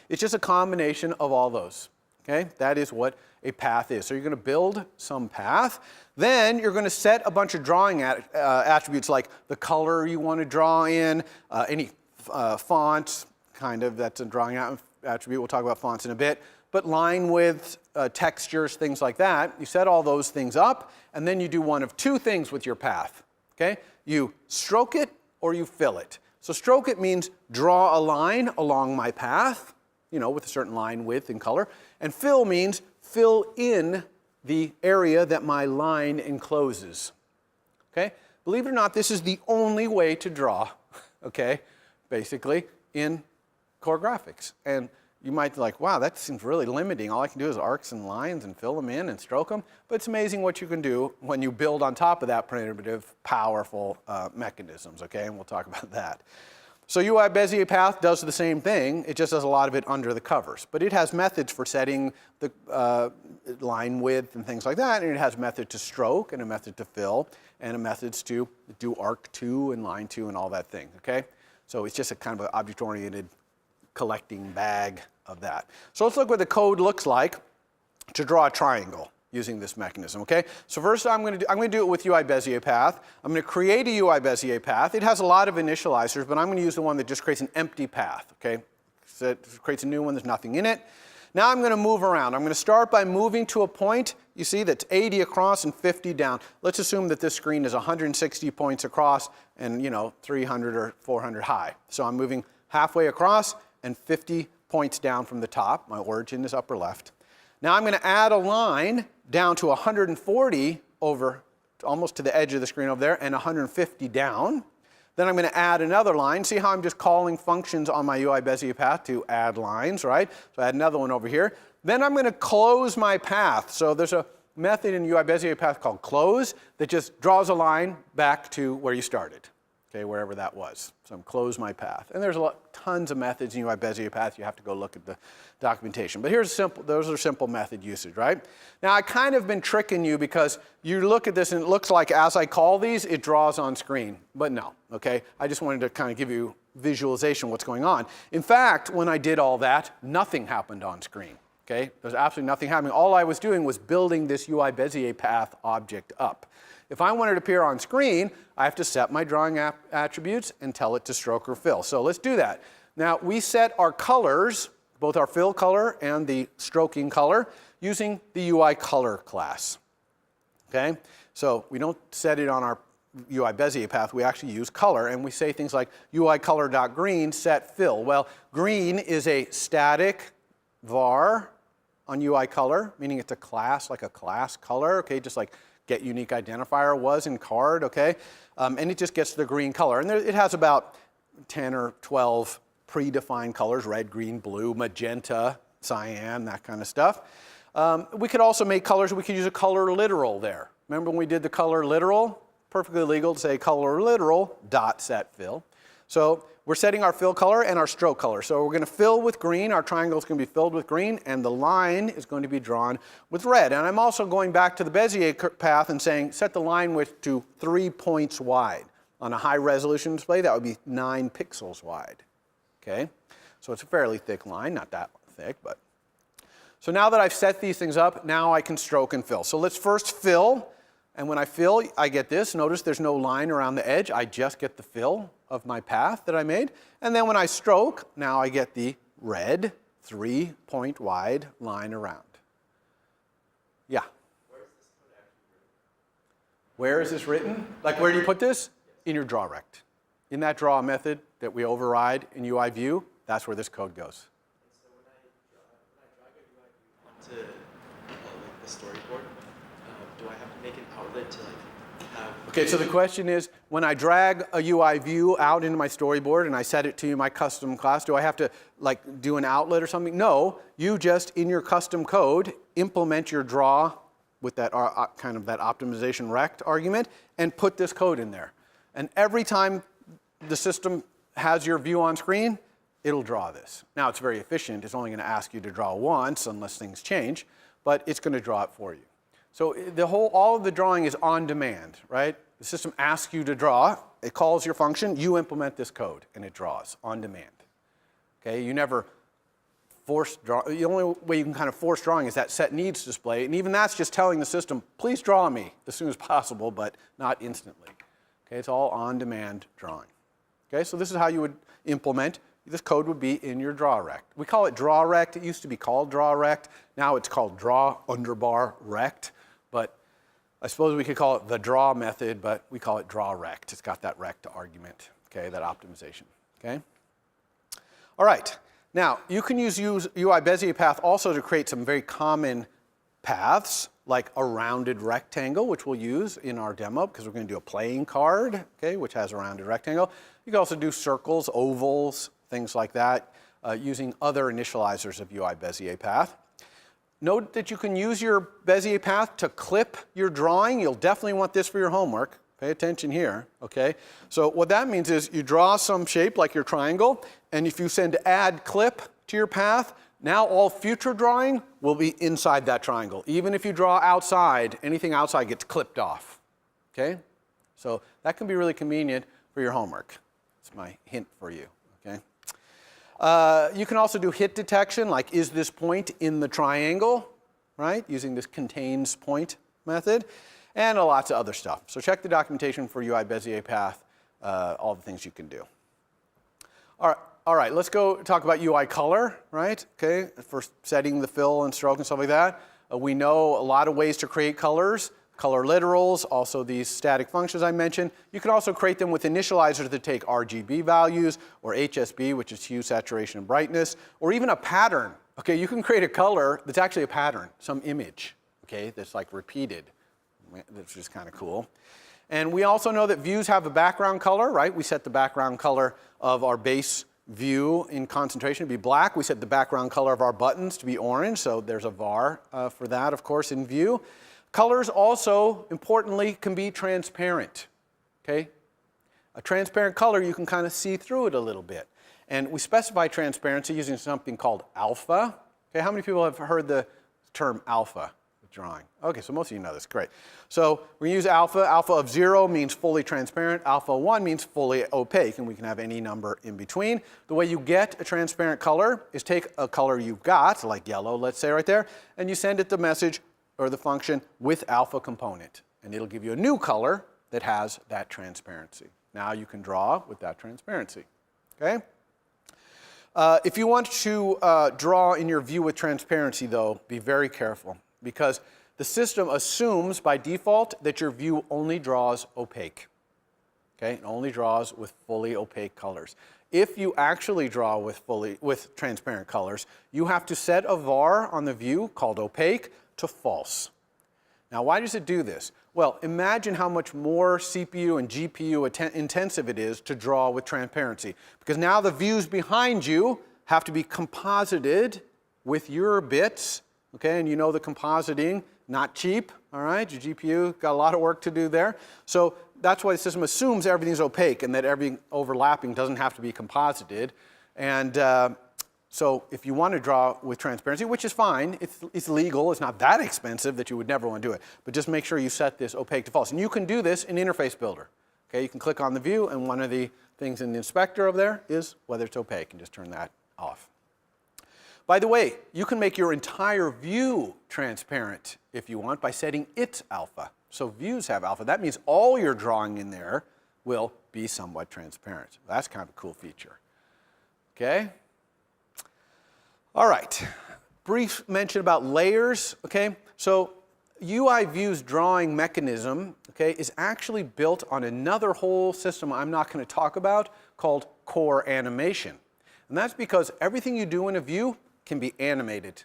It's just a combination of all those. Okay, that is what a path is. So you're going to build some path. Then you're going to set a bunch of drawing attributes like the color you want to draw in, any fonts, kind of, that's a drawing attribute. We'll talk about fonts in a bit. But line width, textures, things like that. You set all those things up, and then you do one of two things with your path. Okay? You stroke it or you fill it. So stroke it means draw a line along my path, with a certain line width and color. And fill means fill in the area that my line encloses. Okay? Believe it or not, this is the only way to draw, okay, basically, in core graphics. And you might be like, wow, that seems really limiting. All I can do is arcs and lines and fill them in and stroke them. But it's amazing what you can do when you build on top of that primitive, powerful mechanisms, okay? And we'll talk about that. So UI Bezier path does the same thing. It just does a lot of it under the covers. But it has methods for setting the line width and things like that. And it has a method to stroke and a method to fill and a methods to do arc 2 and line 2 and all that thing, okay? So it's just a kind of an object-oriented collecting bag of that. So let's look what the code looks like to draw a triangle using this mechanism, okay? So first I'm going to do it with UI Bezier path. I'm going to create a UI Bezier path. It has a lot of initializers, but I'm going to use the one that just creates an empty path, okay? So it creates a new one, there's nothing in it. Now I'm going to move around. I'm going to start by moving to a point, you see, that's 80 across and 50 down. Let's assume that this screen is 160 points across and, 300 or 400 high. So I'm moving halfway across and 50 points down from the top. My origin is upper left. Now I'm going to add a line down to 140 over almost to the edge of the screen over there and 150 down. Then I'm going to add another line. See how I'm just calling functions on my UI Bezier path to add lines, right? So I add another one over here. Then I'm going to close my path. So there's a method in UI Bezier path called close that just draws a line back to where you started. Okay, wherever that was. So I'm close my path. And there's tons of methods in UI Bezier path. You have to go look at the documentation. But those are simple method usage, right? Now I kind of been tricking you because you look at this and it looks like as I call these, it draws on screen. But no, okay? I just wanted to kind of give you visualization of what's going on. In fact, when I did all that, nothing happened on screen. Okay? There's absolutely nothing happening. All I was doing was building this UI Bezier path object up. If I want it to appear on screen, I have to set my drawing attributes and tell it to stroke or fill. So let's do that. Now we set our colors, both our fill color and the stroking color, using the UI color class. Okay? So we don't set it on our UI Bezier path, we actually use color, and we say things like UI color.green set fill. Well, green is a static var on UI color, meaning it's a class, like a class color, okay, just like get unique identifier was in card, okay? And it just gets the green color. And it has about 10 or 12 predefined colors, red, green, blue, magenta, cyan, that kind of stuff. We could also make colors, we could use a color literal there. Remember when we did the color literal? Perfectly legal to say color literal dot set fill. So we're setting our fill color and our stroke color. So we're going to fill with green. Our triangle is going to be filled with green, and the line is going to be drawn with red. And I'm also going back to the Bezier path and saying set the line width to 3 points wide. On a high resolution display, that would be 9 pixels wide. Okay? So it's a fairly thick line, not that thick, but. So now that I've set these things up, now I can stroke and fill. So let's first fill. And when I fill, I get this. Notice there's no line around the edge. I just get the fill of my path that I made. And then when I stroke, now I get the red 3-point wide line around. Yeah? Where is this written? Like where do you put this? In your draw rect. In that draw method that we override in UI view, that's where this code goes. So when I drag a UI view onto the storyboard, do I have to make an outlet to have... Okay, so the question is, when I drag a UI view out into my storyboard and I set it to my custom class, do I have to do an outlet or something? No, you just, in your custom code, implement your draw with that kind of that optimization rect argument and put this code in there. And every time the system has your view on screen, it'll draw this. Now it's very efficient. It's only going to ask you to draw once unless things change, but it's going to draw it for you. So all of the drawing is on demand, right? The system asks you to draw, it calls your function, you implement this code, and it draws on demand. Okay, you never force draw. The only way you can kind of force drawing is that set needs display, and even that's just telling the system, please draw me as soon as possible, but not instantly. Okay, it's all on demand drawing. Okay, so this is how you would implement this code would be in your DrawRect. We call it DrawRect. It used to be called DrawRect. Now it's called Draw Underbar Rect. But I suppose we could call it the draw method, but we call it DrawRect. It's got that rect argument, okay, that optimization, okay? All right. Now, you can use UI Bezier path also to create some very common paths, like a rounded rectangle, which we'll use in our demo because we're going to do a playing card, okay, which has a rounded rectangle. You can also do circles, ovals, things like that, using other initializers of UI Bezier path. Note that you can use your Bezier path to clip your drawing. You'll definitely want this for your homework. Pay attention here, okay? So what that means is you draw some shape like your triangle, and if you send add clip to your path, now all future drawing will be inside that triangle. Even if you draw outside, anything outside gets clipped off, okay? So that can be really convenient for your homework. That's my hint for you, okay? You can also do hit detection, like is this point in the triangle, right? Using this contains point method, and lots of other stuff. So check the documentation for UI Bezier path, all the things you can do. All right, let's go talk about UI color, right? Okay, for setting the fill and stroke and stuff like that. We know a lot of ways to create colors. Color literals, also these static functions I mentioned. You can also create them with initializers that take RGB values, or HSB, which is hue, saturation, and brightness, or even a pattern. Okay, you can create a color that's actually a pattern, some image, okay, that's like repeated, which is kind of cool. And we also know that views have a background color, right? We set the background color of our base view in concentration to be black. We set the background color of our buttons to be orange, so there's a var for that, of course, in view. Colors also, importantly, can be transparent, okay? A transparent color, you can kind of see through it a little bit. And we specify transparency using something called alpha. Okay, how many people have heard the term alpha with drawing? Okay, so most of you know this, great. So we use alpha. Alpha of 0 means fully transparent. Alpha 1 means fully opaque, and we can have any number in between. The way you get a transparent color is take a color you've got, like yellow, let's say right there, and you send it the message or the function with alpha component, and it'll give you a new color that has that transparency. Now you can draw with that transparency, okay? If you want to draw in your view with transparency, though, be very careful, because the system assumes by default that your view only draws opaque, okay? It only draws with fully opaque colors. If you actually draw with transparent colors, you have to set a var on the view called opaque to false. Now, why does it do this? Well, imagine how much more CPU and GPU intensive it is to draw with transparency, because now the views behind you have to be composited with your bits, okay? And you know the compositing, not cheap, all right? Your GPU got a lot of work to do there. So that's why the system assumes everything's opaque and that everything overlapping doesn't have to be composited. And so if you want to draw with transparency, which is fine, it's legal, it's not that expensive that you would never want to do it, but just make sure you set this opaque to false. And you can do this in Interface Builder. Okay, you can click on the view, and one of the things in the inspector over there is whether it's opaque, and just turn that off. By the way, you can make your entire view transparent if you want by setting its alpha. So views have alpha. That means all your drawing in there will be somewhat transparent. That's kind of a cool feature. Okay? All right, brief mention about layers, okay? So UI View's drawing mechanism, okay, is actually built on another whole system I'm not going to talk about called core animation. And that's because everything you do in a view can be animated,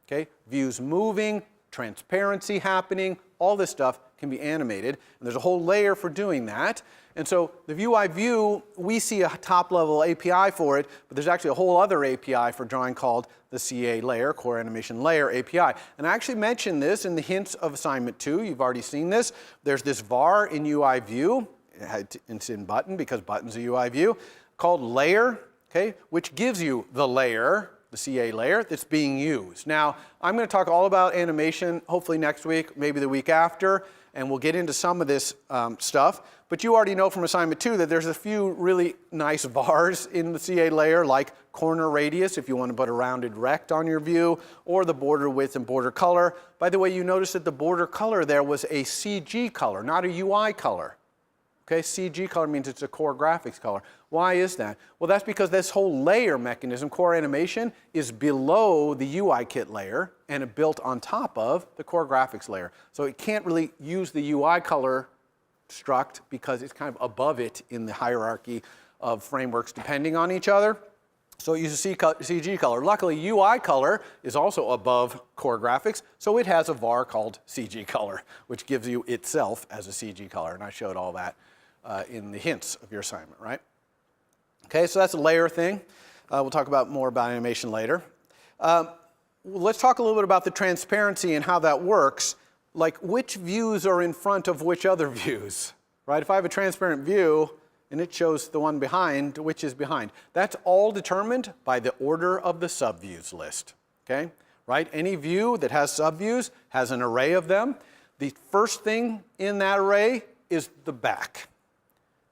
okay? Views moving, transparency happening, all this stuff can be animated. And there's a whole layer for doing that. And so the UI View, we see a top-level API for it, but there's actually a whole other API for drawing called the CA layer, Core Animation Layer API. And I actually mentioned this in the hints of assignment 2. You've already seen this. There's this var in UI View. It's in button because button's a UI View, called layer, okay, which gives you the layer, the CA layer, that's being used. Now, I'm going to talk all about animation, hopefully next week, maybe the week after, and we'll get into some of this stuff. But you already know from assignment 2 that there's a few really nice vars in the CA layer, like corner radius, if you want to put a rounded rect on your view, or the border width and border color. By the way, you notice that the border color there was a CG color, not a UI color. Okay, CG color means it's a core graphics color. Why is that? Well, that's because this whole layer mechanism, core animation, is below the UI kit layer and built on top of the core graphics layer. So it can't really use the UI color struct because it's kind of above it in the hierarchy of frameworks depending on each other. So it uses CG color. Luckily, UI color is also above core graphics, so it has a var called CG color, which gives you itself as a CG color. And I showed all that in the hints of your assignment, right? Okay, so that's a layer thing. We'll talk about more about animation later. Let's talk a little bit about the transparency and how that works. Like which views are in front of which other views, right? If I have a transparent view and it shows the one behind, which is behind. That's all determined by the order of the subviews list, okay? Right? Any view that has subviews has an array of them. The first thing in that array is the back.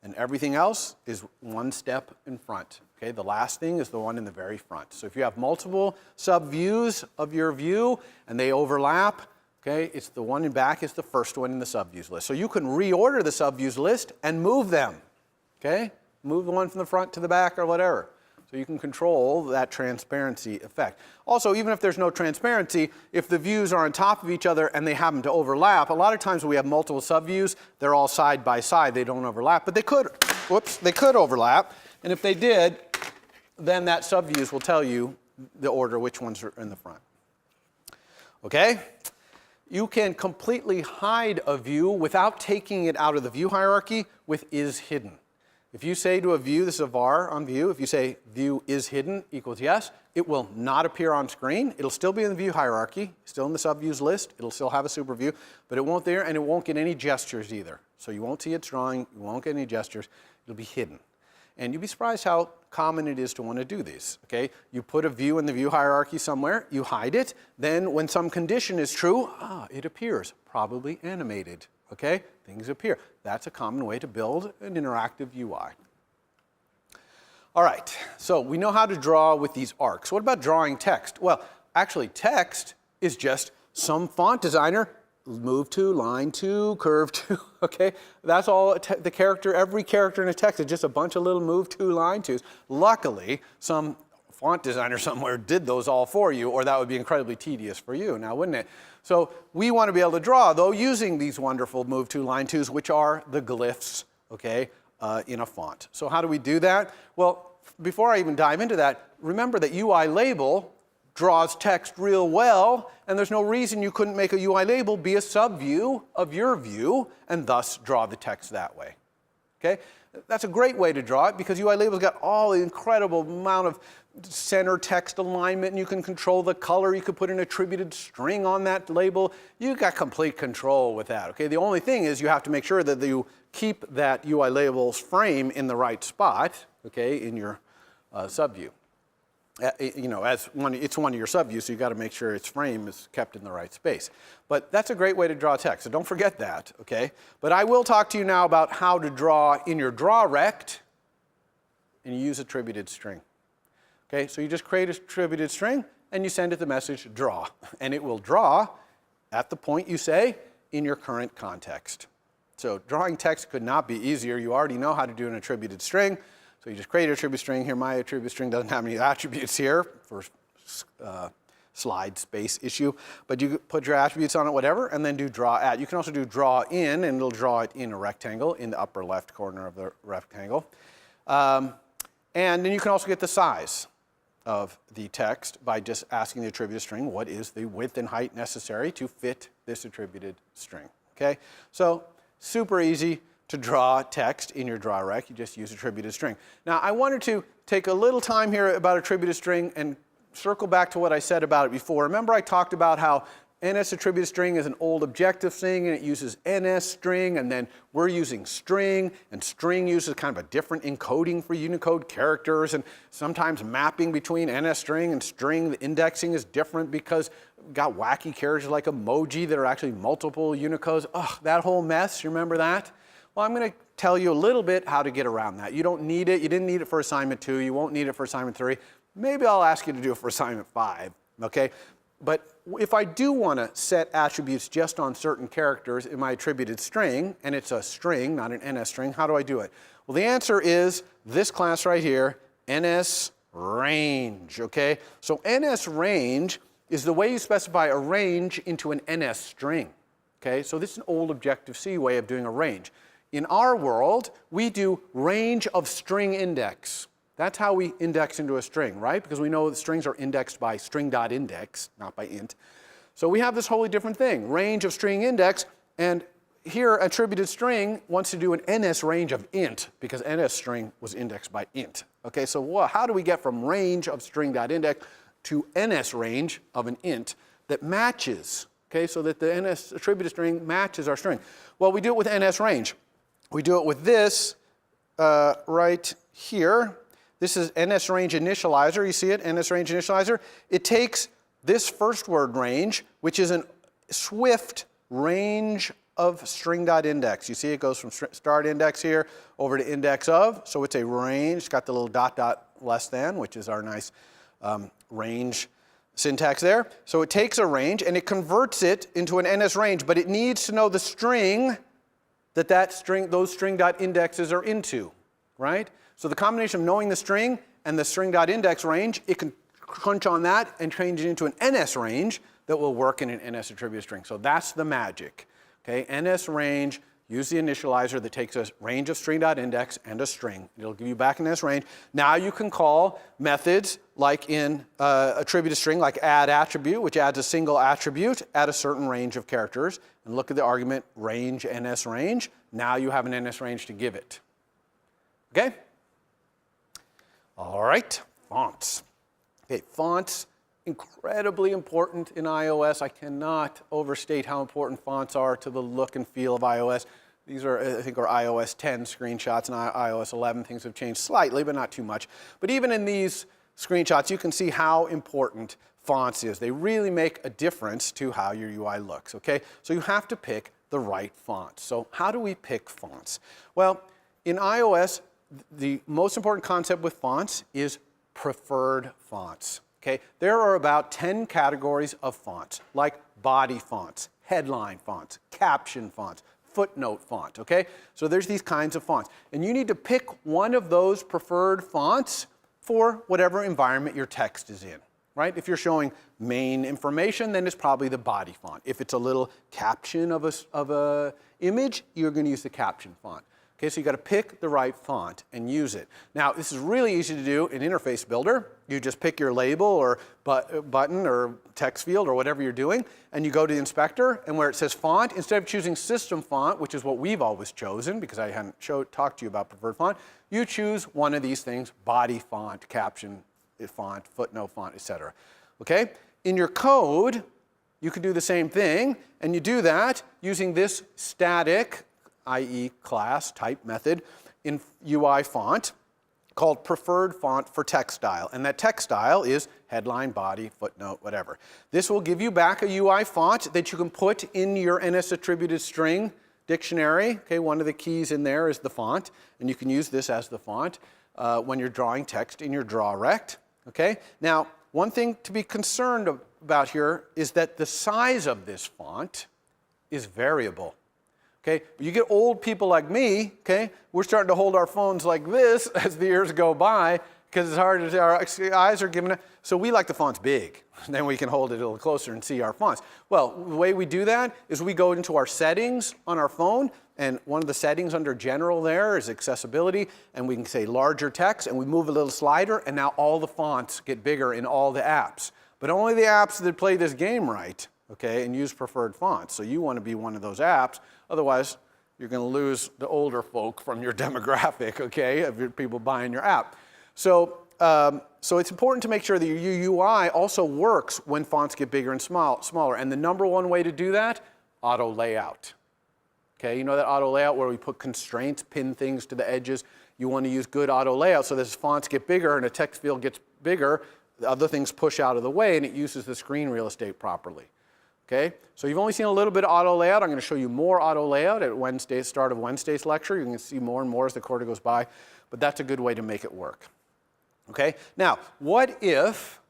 And everything else is one step in front. Okay, the last thing is the one in the very front. So if you have multiple subviews of your view and they overlap, okay, it's the one in back is the first one in the subviews list. So you can reorder the subviews list and move them. Okay, move the one from the front to the back or whatever. So you can control that transparency effect. Also, even if there's no transparency, if the views are on top of each other and they happen to overlap, a lot of times when we have multiple subviews, they're all side by side, they don't overlap, but they could, they could overlap. And if they did, then that subviews will tell you the order, which ones are in the front. Okay? You can completely hide a view without taking it out of the view hierarchy with is hidden. If you say to a view, this is a var on view, if you say view is hidden equals yes, it will not appear on screen. It'll still be in the view hierarchy, still in the subviews list. It'll still have a super view, but it won't there, and it won't get any gestures either. So you won't see its drawing, you won't get any gestures. It'll be hidden. And you'd be surprised how common it is to want to do these, okay? You put a view in the view hierarchy somewhere, you hide it, then when some condition is true, it appears, probably animated, okay? Things appear. That's a common way to build an interactive UI. All right, so we know how to draw with these arcs. What about drawing text? Well, actually text is just some font designer move to, line to, curve to, okay? That's all the character, every character in a text is just a bunch of little move to, line tos. Luckily, some font designer somewhere did those all for you, or that would be incredibly tedious for you now, wouldn't it? So we want to be able to draw, though, using these wonderful move to, line tos, which are the glyphs, okay, in a font. So how do we do that? Well, before I even dive into that, remember that UI label draws text real well, and there's no reason you couldn't make a UI label be a subview of your view and thus draw the text that way. Okay? That's a great way to draw it because UI label's got all the incredible amount of center text alignment, and you can control the color. You could put an attributed string on that label. You got complete control with that. Okay? The only thing is you have to make sure that you keep that UI label's frame in the right spot, okay, in your subview. You know, it's one of your subviews, so you got to make sure its frame is kept in the right space. But that's a great way to draw text, so don't forget that, okay? But I will talk to you now about how to draw in your DrawRect, and you use attributed string. Okay, so you just create a attributed string, and you send it the message draw, and it will draw at the point you say in your current context. So drawing text could not be easier. You already know how to do an attributed string. So you just create an attribute string. Here, my attribute string doesn't have any attributes here for slide space issue. But you put your attributes on it, whatever, and then do draw at. You can also do draw in, and it'll draw it in a rectangle in the upper left corner of the rectangle. And then you can also get the size of the text by just asking the attributed string, what is the width and height necessary to fit this attributed string, okay? So super easy to draw text in your DrawRect. You just use attributed string. Now, I wanted to take a little time here about attributed string and circle back to what I said about it before. Remember I talked about how NS attributed string is an old objective thing, and it uses NS string, and then we're using string, and string uses kind of a different encoding for Unicode characters, and sometimes mapping between NS string and string, the indexing is different because we've got wacky characters like emoji that are actually multiple Unicodes. Ugh, that whole mess, you remember that? Well, I'm going to tell you a little bit how to get around that. You don't need it. You didn't need it for assignment 2. You won't need it for assignment 3. Maybe I'll ask you to do it for assignment 5, okay? But if I do want to set attributes just on certain characters in my attributed string, and it's a string, not an NS string, how do I do it? Well, the answer is this class right here, NSRange, okay? So NSRange is the way you specify a range into an NS string, okay? So this is an old Objective-C way of doing a range. In our world, we do range of string index. That's how we index into a string, right? Because we know that strings are indexed by string.index, not by int. So we have this wholly different thing, range of string index, and here attributed string wants to do an NS range of int, because NS string was indexed by int. Okay, so how do we get from range of string.index to NS range of an int that matches, okay, so that the NS attributed string matches our string? Well, we do it with NS range. We do it with this right here. This is NSRange initializer. You see it, NSRange initializer. It takes this first word range, which is a swift range of string.index. You see it goes from start index here over to index of. So it's a range. It's got the little dot dot less than, which is our nice range syntax there. So it takes a range and it converts it into an NS range, but it needs to know the string that those string.indexes are into, right? So the combination of knowing the string and the string.index range, it can crunch on that and change it into an NS range that will work in an NS attributed string. So that's the magic. Okay, NS range, use the initializer that takes a range of string.index and a string. It'll give you back an NS range. Now you can call methods like in attributed string, like add attribute, which adds a single attribute at a certain range of characters. And look at the argument range NS range. Now you have an NS range to give it. Okay? All right, fonts. Okay, fonts, incredibly important in iOS. I cannot overstate how important fonts are to the look and feel of iOS. These are, I think, are iOS 10 screenshots, and iOS 11 things have changed slightly, but not too much. But even in these screenshots, you can see how important fonts is. They really make a difference to how your UI looks, okay? So you have to pick the right font. So how do we pick fonts? Well, in iOS, the most important concept with fonts is preferred fonts. Okay? There are about 10 categories of fonts, like body fonts, headline fonts, caption fonts, footnote font. Okay? So there's these kinds of fonts. And you need to pick one of those preferred fonts for whatever environment your text is in. Right? If you're showing main information, then it's probably the body font. If it's a little caption of a image, you're going to use the caption font. Okay, so you got to pick the right font and use it. Now, this is really easy to do in Interface Builder. You just pick your label or button or text field or whatever you're doing, and you go to the inspector, and where it says font, instead of choosing system font, which is what we've always chosen because I hadn't talked to you about preferred font, you choose one of these things: body font, caption font, footnote font, etc. Okay? In your code, you can do the same thing, and you do that using this static, i.e. class type method in UI font called preferred font for text style. And that text style is headline, body, footnote, whatever. This will give you back a UI font that you can put in your NS attributed string dictionary. Okay, one of the keys in there is the font, and you can use this as the font when you're drawing text in your DrawRect. Okay, now one thing to be concerned about here is that the size of this font is variable. Okay, but you get old people like me, okay, we're starting to hold our phones like this as the years go by because it's hard to, our eyes are giving it, so we like the fonts big. Then we can hold it a little closer and see our fonts. Well, the way we do that is we go into our settings on our phone, and one of the settings under general there is accessibility, and we can say larger text, and we move a little slider, and now all the fonts get bigger in all the apps. But only the apps that play this game right, okay, and use preferred fonts. So you want to be one of those apps. Otherwise, you're going to lose the older folk from your demographic, okay, of your people buying your app. So, so it's important to make sure that your UI also works when fonts get bigger and smaller. And the number one way to do that, auto layout. Okay, you know that auto layout where we put constraints, pin things to the edges. You want to use good auto layout so that as fonts get bigger and a text field gets bigger, the other things push out of the way and it uses the screen real estate properly. Okay, so you've only seen a little bit of auto layout. I'm going to show you more auto layout at start of Wednesday's lecture. You can see more and more as the quarter goes by, but that's a good way to make it work. Okay, now what if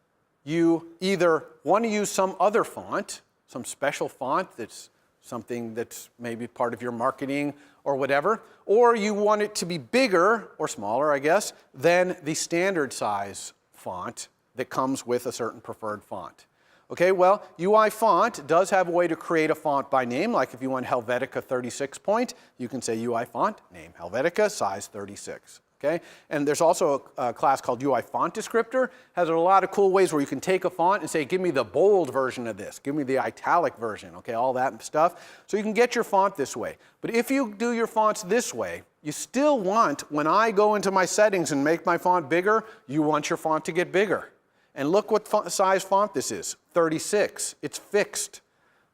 you either want to use some other font, some special font that's something that's maybe part of your marketing or whatever, or you want it to be bigger, or smaller, I guess, than the standard size font that comes with a certain preferred font. Okay, well, UI Font does have a way to create a font by name, like if you want Helvetica 36 point, you can say UI Font, name Helvetica, size 36. Okay? And there's also a class called UI Font Descriptor. Has a lot of cool ways where you can take a font and say, give me the bold version of this, give me the italic version, okay, all that stuff. So you can get your font this way. But if you do your fonts this way, you still want, when I go into my settings and make my font bigger, you want your font to get bigger. And look what size font this is, 36. It's fixed.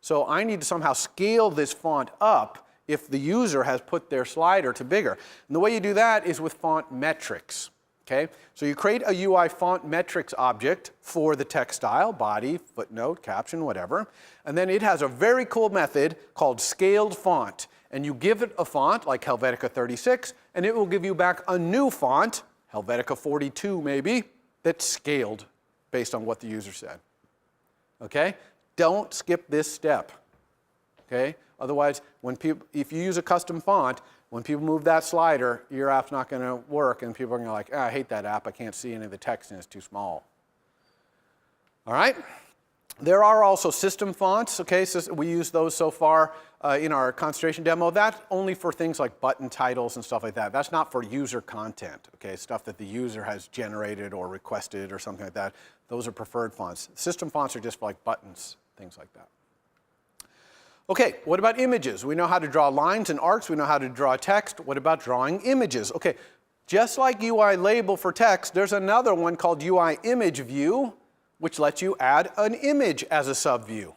So I need to somehow scale this font up if the user has put their slider to bigger. And the way you do that is with font metrics. Okay? So you create a UI font metrics object for the text style, body, footnote, caption, whatever. And then it has a very cool method called scaled font. And you give it a font like Helvetica 36, and it will give you back a new font, Helvetica 42 maybe, that's scaled based on what the user said. Okay? Don't skip this step. Okay? Otherwise, if you use a custom font, when people move that slider, your app's not going to work, and people are going to be like, I hate that app, I can't see any of the text and it's too small. All right? There are also system fonts, okay? So we use those so far in our concentration demo. That's only for things like button titles and stuff like that. That's not for user content, okay? Stuff that the user has generated or requested or something like that. Those are preferred fonts. System fonts are just for like buttons, things like that. Okay, what about images? We know how to draw lines and arcs. We know how to draw text. What about drawing images? Okay, just like UI label for text, there's another one called UI image view, which lets you add an image as a subview.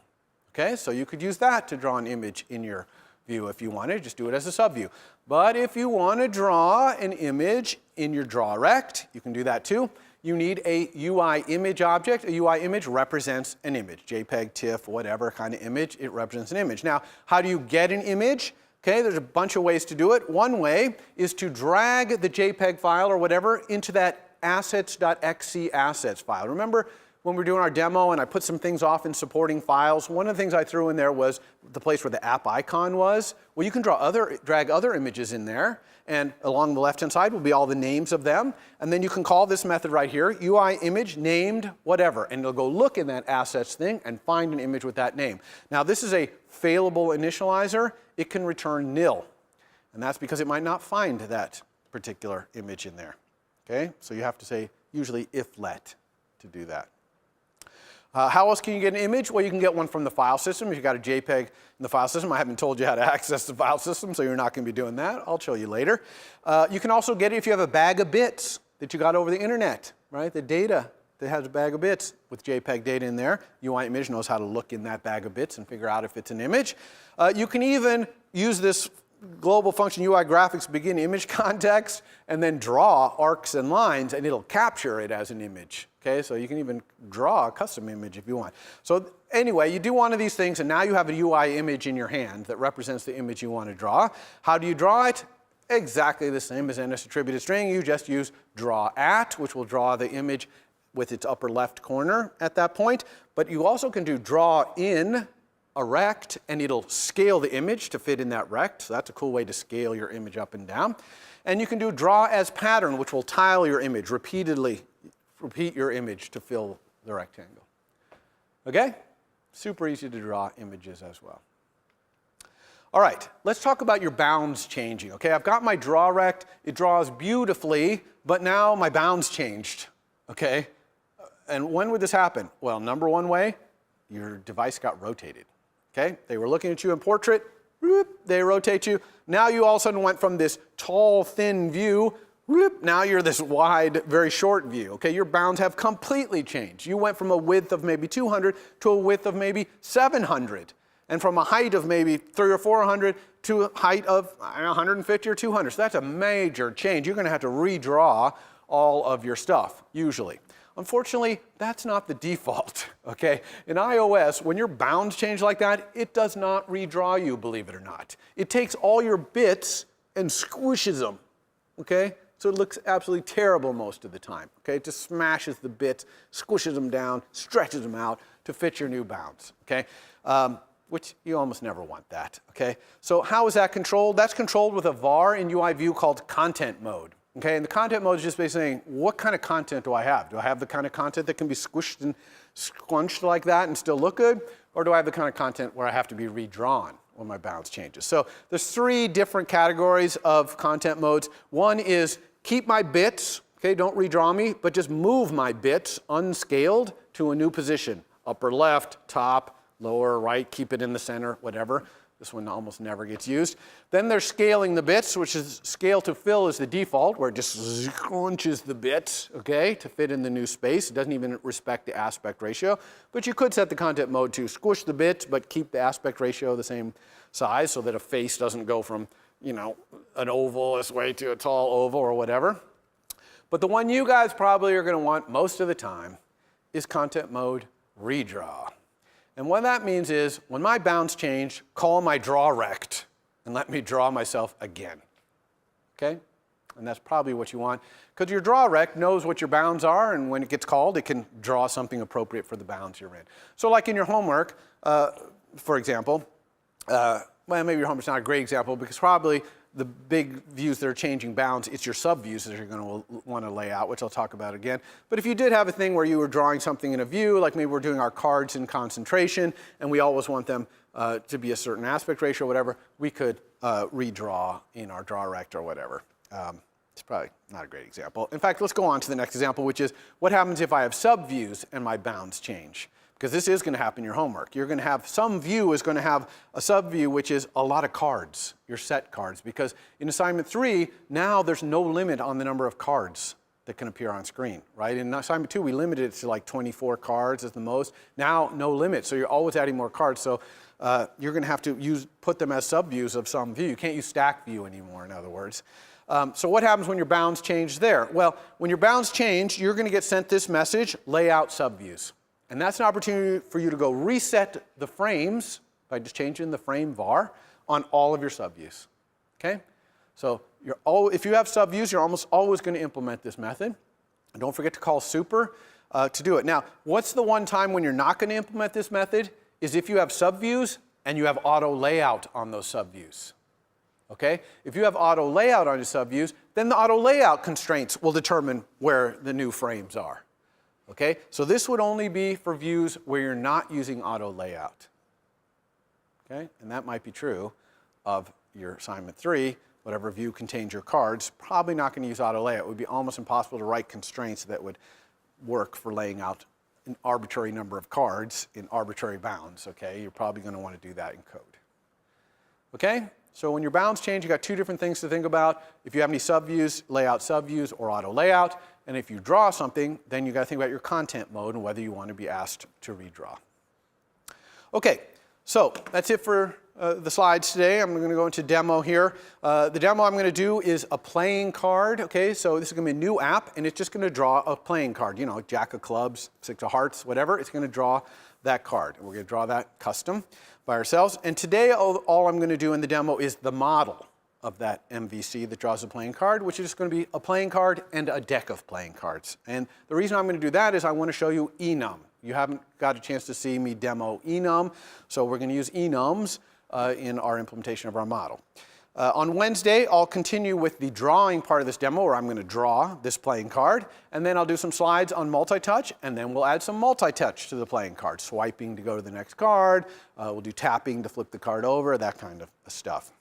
Okay, so you could use that to draw an image in your view if you wanted. Just do it as a subview. But if you want to draw an image in your DrawRect, you can do that too. You need a UI image object. A UI image represents an image. JPEG, TIFF, whatever kind of image, it represents an image. Now, how do you get an image? Okay, there's a bunch of ways to do it. One way is to drag the JPEG file or whatever into that assets.xc assets file. Remember when we were doing our demo and I put some things off in supporting files, one of the things I threw in there was the place where the app icon was. Well, you can drag other images in there, and along the left-hand side will be all the names of them. And then you can call this method right here, UI image named whatever, and it'll go look in that assets thing and find an image with that name. Now, this is a failable initializer. It can return nil, and that's because it might not find that particular image in there. Okay, so you have to say usually if let to do that. How else can you get an image? Well, you can get one from the file system. If you've got a JPEG in the file system, I haven't told you how to access the file system, so you're not going to be doing that. I'll show you later. You can also get it if you have a bag of bits that you got over the internet, right? The data that has a bag of bits with JPEG data in there. UI image knows how to look in that bag of bits and figure out if it's an image. You can even use this global function UI graphics begin image context and then draw arcs and lines, and it'll capture it as an image. Okay, so you can even draw a custom image if you want. So anyway, you do one of these things, and now you have a UI image in your hand that represents the image you want to draw. How do you draw it? Exactly the same as NS attributed string. You just use draw at, which will draw the image with its upper left corner at that point. But you also can do draw in a rect, and it'll scale the image to fit in that rect. So that's a cool way to scale your image up and down. And you can do draw as pattern, which will tile your image repeatedly. Repeat your image to fill the rectangle. Okay? Super easy to draw images as well. All right, let's talk about your bounds changing. Okay, I've got my DrawRect. It draws beautifully, but now my bounds changed. Okay? And when would this happen? Well, number one way, your device got rotated. Okay? They were looking at you in portrait. Whoop, they rotate you. Now you all of a sudden went from this tall, thin view. Whoop, now you're this wide, very short view. Okay, your bounds have completely changed. You went from a width of maybe 200 to a width of maybe 700, and from a height of maybe 300 or 400 to a height of 150 or 200. So that's a major change. You're going to have to redraw all of your stuff, usually. Unfortunately, that's not the default. Okay, in iOS, when your bounds change like that, it does not redraw you, believe it or not. It takes all your bits and squishes them. Okay. So it looks absolutely terrible most of the time. Okay, it just smashes the bits, squishes them down, stretches them out. to fit your new bounds, okay? Which you almost never want that, okay? So how is that controlled? That's controlled with a var in UI view called content mode, okay? And the content mode is just basically saying, what kind of content do I have? Do I have the kind of content that can be squished and scrunched like that and still look good? Or do I have the kind of content where I have to be redrawn when my bounds changes? So there's 3 different categories of content modes. One is keep my bits, okay, don't redraw me, but just move my bits unscaled to a new position. Upper left, top, lower right, keep it in the center, whatever. This one almost never gets used. Then there's scaling the bits, which is scale to fill is the default, where it just scrunches the bits, okay, to fit in the new space. It doesn't even respect the aspect ratio. But you could set the content mode to squish the bits, but keep the aspect ratio the same size so that a face doesn't go from, you know, an oval this way to a tall oval or whatever. But the one you guys probably are going to want most of the time is content mode redraw. And what that means is, when my bounds change, call my draw rect and let me draw myself again, okay? And that's probably what you want, because your draw rect knows what your bounds are, and when it gets called, it can draw something appropriate for the bounds you're in. So like in your homework, for example, well, maybe your homework's not a great example, because probably the big views that are changing bounds, it's your subviews that you're going to want to lay out, which I'll talk about again. But if you did have a thing where you were drawing something in a view, like maybe we're doing our cards in concentration, and we always want them to be a certain aspect ratio or whatever, we could redraw in our draw rect or whatever. It's probably not a great example. In fact, let's go on to the next example, which is what happens if I have subviews and my bounds change? Because this is going to happen in your homework. You're going to have, some view is going to have a subview, which is a lot of cards, your set cards. Because in assignment 3, now there's no limit on the number of cards that can appear on screen, right? In assignment 2, we limited it to like 24 cards as the most. Now, no limit, so you're always adding more cards. So you're going to have to put them as subviews of some view. You can't use stack view anymore, in other words. So what happens when your bounds change there? Well, when your bounds change, you're going to get sent this message, layout subviews. And that's an opportunity for you to go reset the frames by just changing the frame var on all of your subviews, okay? So if you have subviews, you're almost always going to implement this method. And don't forget to call super to do it. Now, what's the one time when you're not going to implement this method is if you have subviews and you have auto layout on those subviews, okay? If you have auto layout on your subviews, then the auto layout constraints will determine where the new frames are. Okay, so this would only be for views where you're not using auto layout. Okay, and that might be true of your assignment 3, whatever view contains your cards, probably not going to use auto layout. It would be almost impossible to write constraints that would work for laying out an arbitrary number of cards in arbitrary bounds. Okay, you're probably going to want to do that in code. Okay, so when your bounds change, you've got 2 different things to think about. If you have any subviews, layout subviews or auto layout. And if you draw something, then you've got to think about your content mode and whether you want to be asked to redraw. Okay, so that's it for the slides today. I'm going to go into demo here. The demo I'm going to do is a playing card. Okay, so this is going to be a new app, and it's just going to draw a playing card. You know, Jack of clubs, 6 of hearts, whatever. It's going to draw that card. And we're going to draw that custom by ourselves. And today, all I'm going to do in the demo is the model of that MVC that draws a playing card, which is going to be a playing card and a deck of playing cards. And the reason I'm going to do that is I want to show you enum. You haven't got a chance to see me demo enum, so we're going to use enums in our implementation of our model. On Wednesday, I'll continue with the drawing part of this demo, where I'm going to draw this playing card, and then I'll do some slides on multi-touch, and then we'll add some multi-touch to the playing card, swiping to go to the next card, we'll do tapping to flip the card over, that kind of stuff.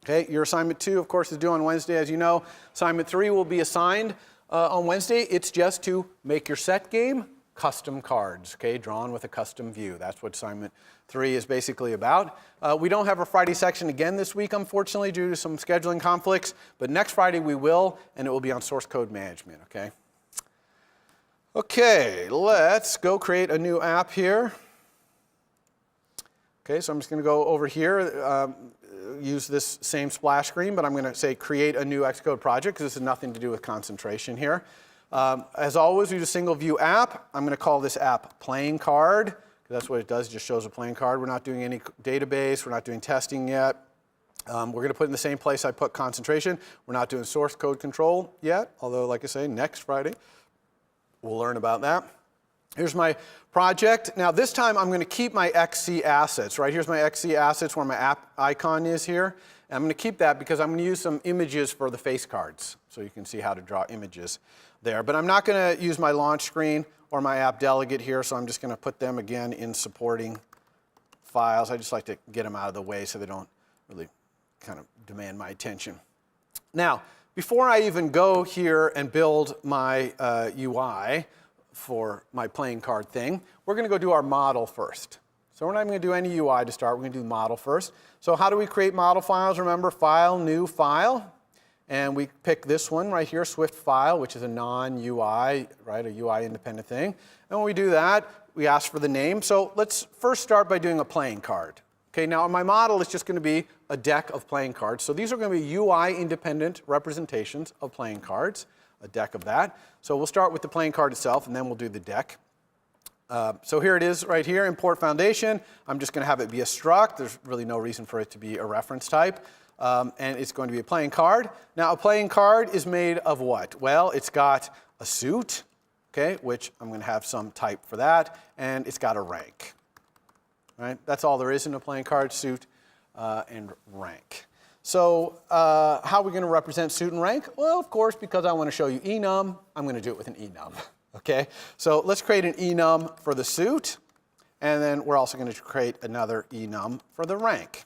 Okay, your assignment 2, of course, is due on Wednesday, as you know. Assignment 3 will be assigned on Wednesday. It's just to make your set game custom cards, okay, drawn with a custom view. That's what assignment 3 is basically about. We don't have a Friday section again this week, unfortunately, due to some scheduling conflicts, but next Friday we will, and it will be on source code management, okay? Okay, let's go create a new app here. Okay, so I'm just going to go over here. Use this same splash screen, but I'm going to say create a new Xcode project because this has nothing to do with concentration here. As always, we use a single view app. I'm going to call this app playing card because that's what it does. It just shows a playing card. We're not doing any database. We're not doing testing yet. We're going to put in the same place I put concentration. We're not doing source code control yet, although, like I say, next Friday we'll learn about that. Here's my project. Now this time I'm going to keep my XC assets, right? Here's my XC assets where my app icon is here. And I'm going to keep that because I'm going to use some images for the face cards. So you can see how to draw images there. But I'm not going to use my launch screen or my app delegate here, so I'm just going to put them again in supporting files. I just like to get them out of the way so they don't really kind of demand my attention. Now, before I even go here and build my UI for my playing card thing, we're going to go do our model first. So we're not even going to do any UI to start. We're going to do the model first. So how do we create model files? Remember, File, New File. And we pick this one right here, Swift File, which is a non-UI, right, a UI independent thing. And when we do that, we ask for the name. So let's first start by doing a playing card. Okay, now my model is just going to be a deck of playing cards. So these are going to be UI independent representations of playing cards, a deck of that. So we'll start with the playing card itself, and then we'll do the deck. So here it is right here, import foundation. I'm just going to have it be a struct. There's really no reason for it to be a reference type. And it's going to be a playing card. Now, a playing card is made of what? Well, it's got a suit, okay, which I'm going to have some type for that, and it's got a rank. Right? That's all there is in a playing card, suit and rank. So how are we going to represent suit and rank? Well, of course, because I want to show you enum, I'm going to do it with an enum. Okay? So let's create an enum for the suit, and then we're also going to create another enum for the rank.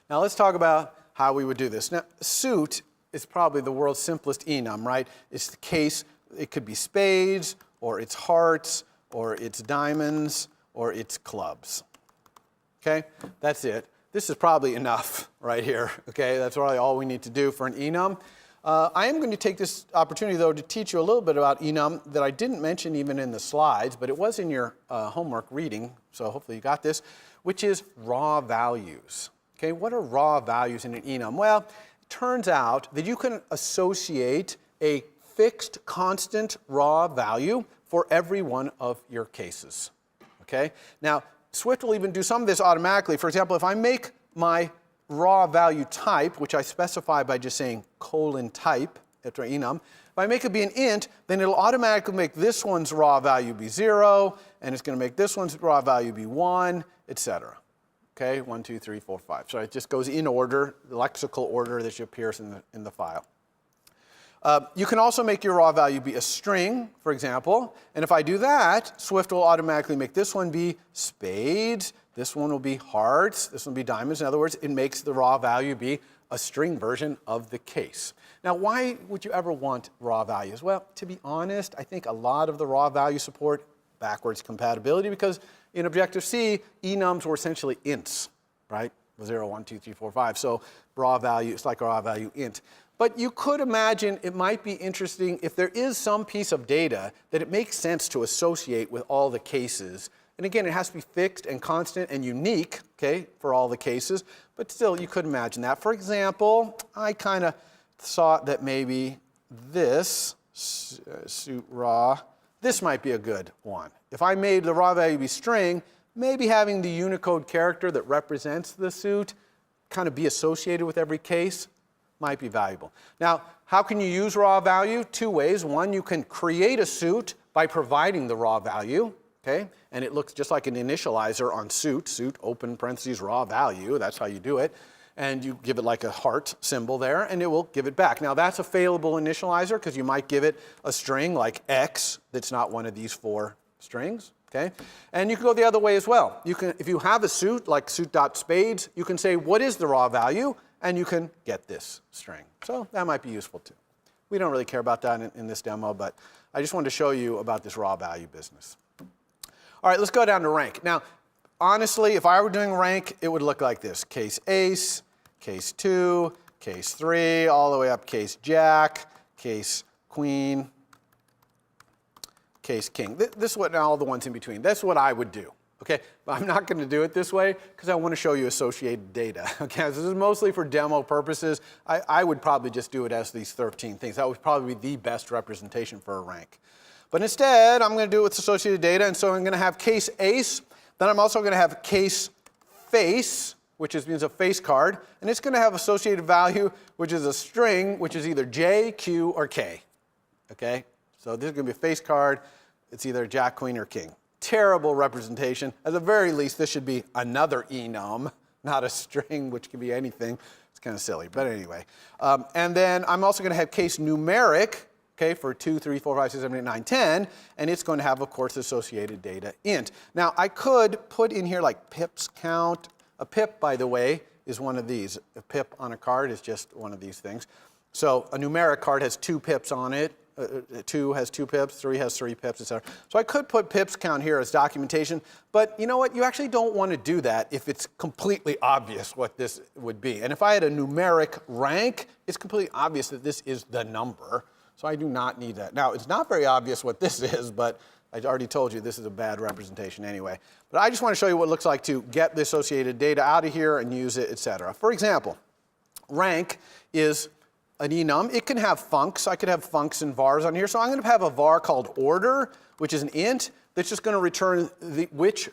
Now let's talk about how we would do this. Now, suit is probably the world's simplest enum, right? It's the case, it could be spades, or it's hearts, or it's diamonds, or it's clubs. Okay? That's it. This is probably enough right here. Okay? That's probably all we need to do for an enum. I am going to take this opportunity, though, to teach you a little bit about enum that I didn't mention even in the slides, but it was in your homework reading, so hopefully you got this, which is raw values. Okay, what are raw values in an enum? Well, it turns out that you can associate a fixed constant raw value for every one of your cases. Okay? Now, Swift will even do some of this automatically. For example, if I make my raw value type, which I specify by just saying :type after enum, if I make it be an int, then it'll automatically make this one's raw value be 0, and it's going to make this one's raw value be 1, etc. Okay, 1, 2, 3, 4, 5. So it just goes in order, the lexical order that appears in the file. You can also make your raw value be a string, for example. And if I do that, Swift will automatically make this one be spades, this one will be hearts, this one will be diamonds. In other words, it makes the raw value be a string version of the case. Now, why would you ever want raw values? Well, to be honest, I think a lot of the raw value support backwards compatibility because in Objective-C, enums were essentially ints, right? 0, 1, 2, 3, 4, 5. So raw value, it's like a raw value int. But you could imagine it might be interesting if there is some piece of data that it makes sense to associate with all the cases. And again, it has to be fixed and constant and unique, okay, for all the cases. But still, you could imagine that. For example, I kind of thought that maybe this, suit raw, this might be a good one. If I made the raw value be string, maybe having the Unicode character that represents the suit kind of be associated with every case might be valuable. Now, how can you use raw value? Two ways. One, you can create a suit by providing the raw value, okay? And it looks just like an initializer on suit, open parentheses, raw value. That's how you do it. And you give it like a heart symbol there, and it will give it back. Now, that's a failable initializer because you might give it a string like X that's not one of these 4 strings, okay? And you can go the other way as well. You can, if you have a suit like suit.spades, you can say, what is the raw value? And you can get this string. So that might be useful too. We don't really care about that in this demo, but I just wanted to show you about this raw value business. All right, let's go down to rank. Now, honestly, if I were doing rank, it would look like this. Case ace, case 2, case 3, all the way up case jack, case queen, case king. This is what all the ones in between. That's what I would do. Okay, but I'm not going to do it this way because I want to show you associated data. Okay, this is mostly for demo purposes. I would probably just do it as these 13 things. That would probably be the best representation for a rank. But instead, I'm going to do it with associated data, and so I'm going to have case ace. Then I'm also going to have case face, which means a face card, and it's going to have associated value, which is a string, which is either J, Q, or K. Okay, so this is going to be a face card. it's either jack, queen, or king. Terrible representation. At the very least, this should be another enum, not a string, which can be anything. It's kind of silly, but anyway. And then I'm also going to have case numeric, okay, for 2, 3, 4, 5, 6, 7, 8, 9, 10, and it's going to have, of course, associated data int. Now, I could put in here like pips count. A pip, by the way, is one of these. A pip on a card is just one of these things. So a numeric card has 2 pips on it. 2 has 2 pips, 3 has 3 pips, etc. So I could put pips count here as documentation, but you know what? You actually don't want to do that if it's completely obvious what this would be. And if I had a numeric rank, it's completely obvious that this is the number. So I do not need that. Now, it's not very obvious what this is, but I already told you this is a bad representation anyway. But I just want to show you what it looks like to get the associated data out of here and use it, etc. For example, rank is an enum. It can have funcs. I could have funcs and vars on here. So I'm going to have a var called order, which is an int that's just going to return which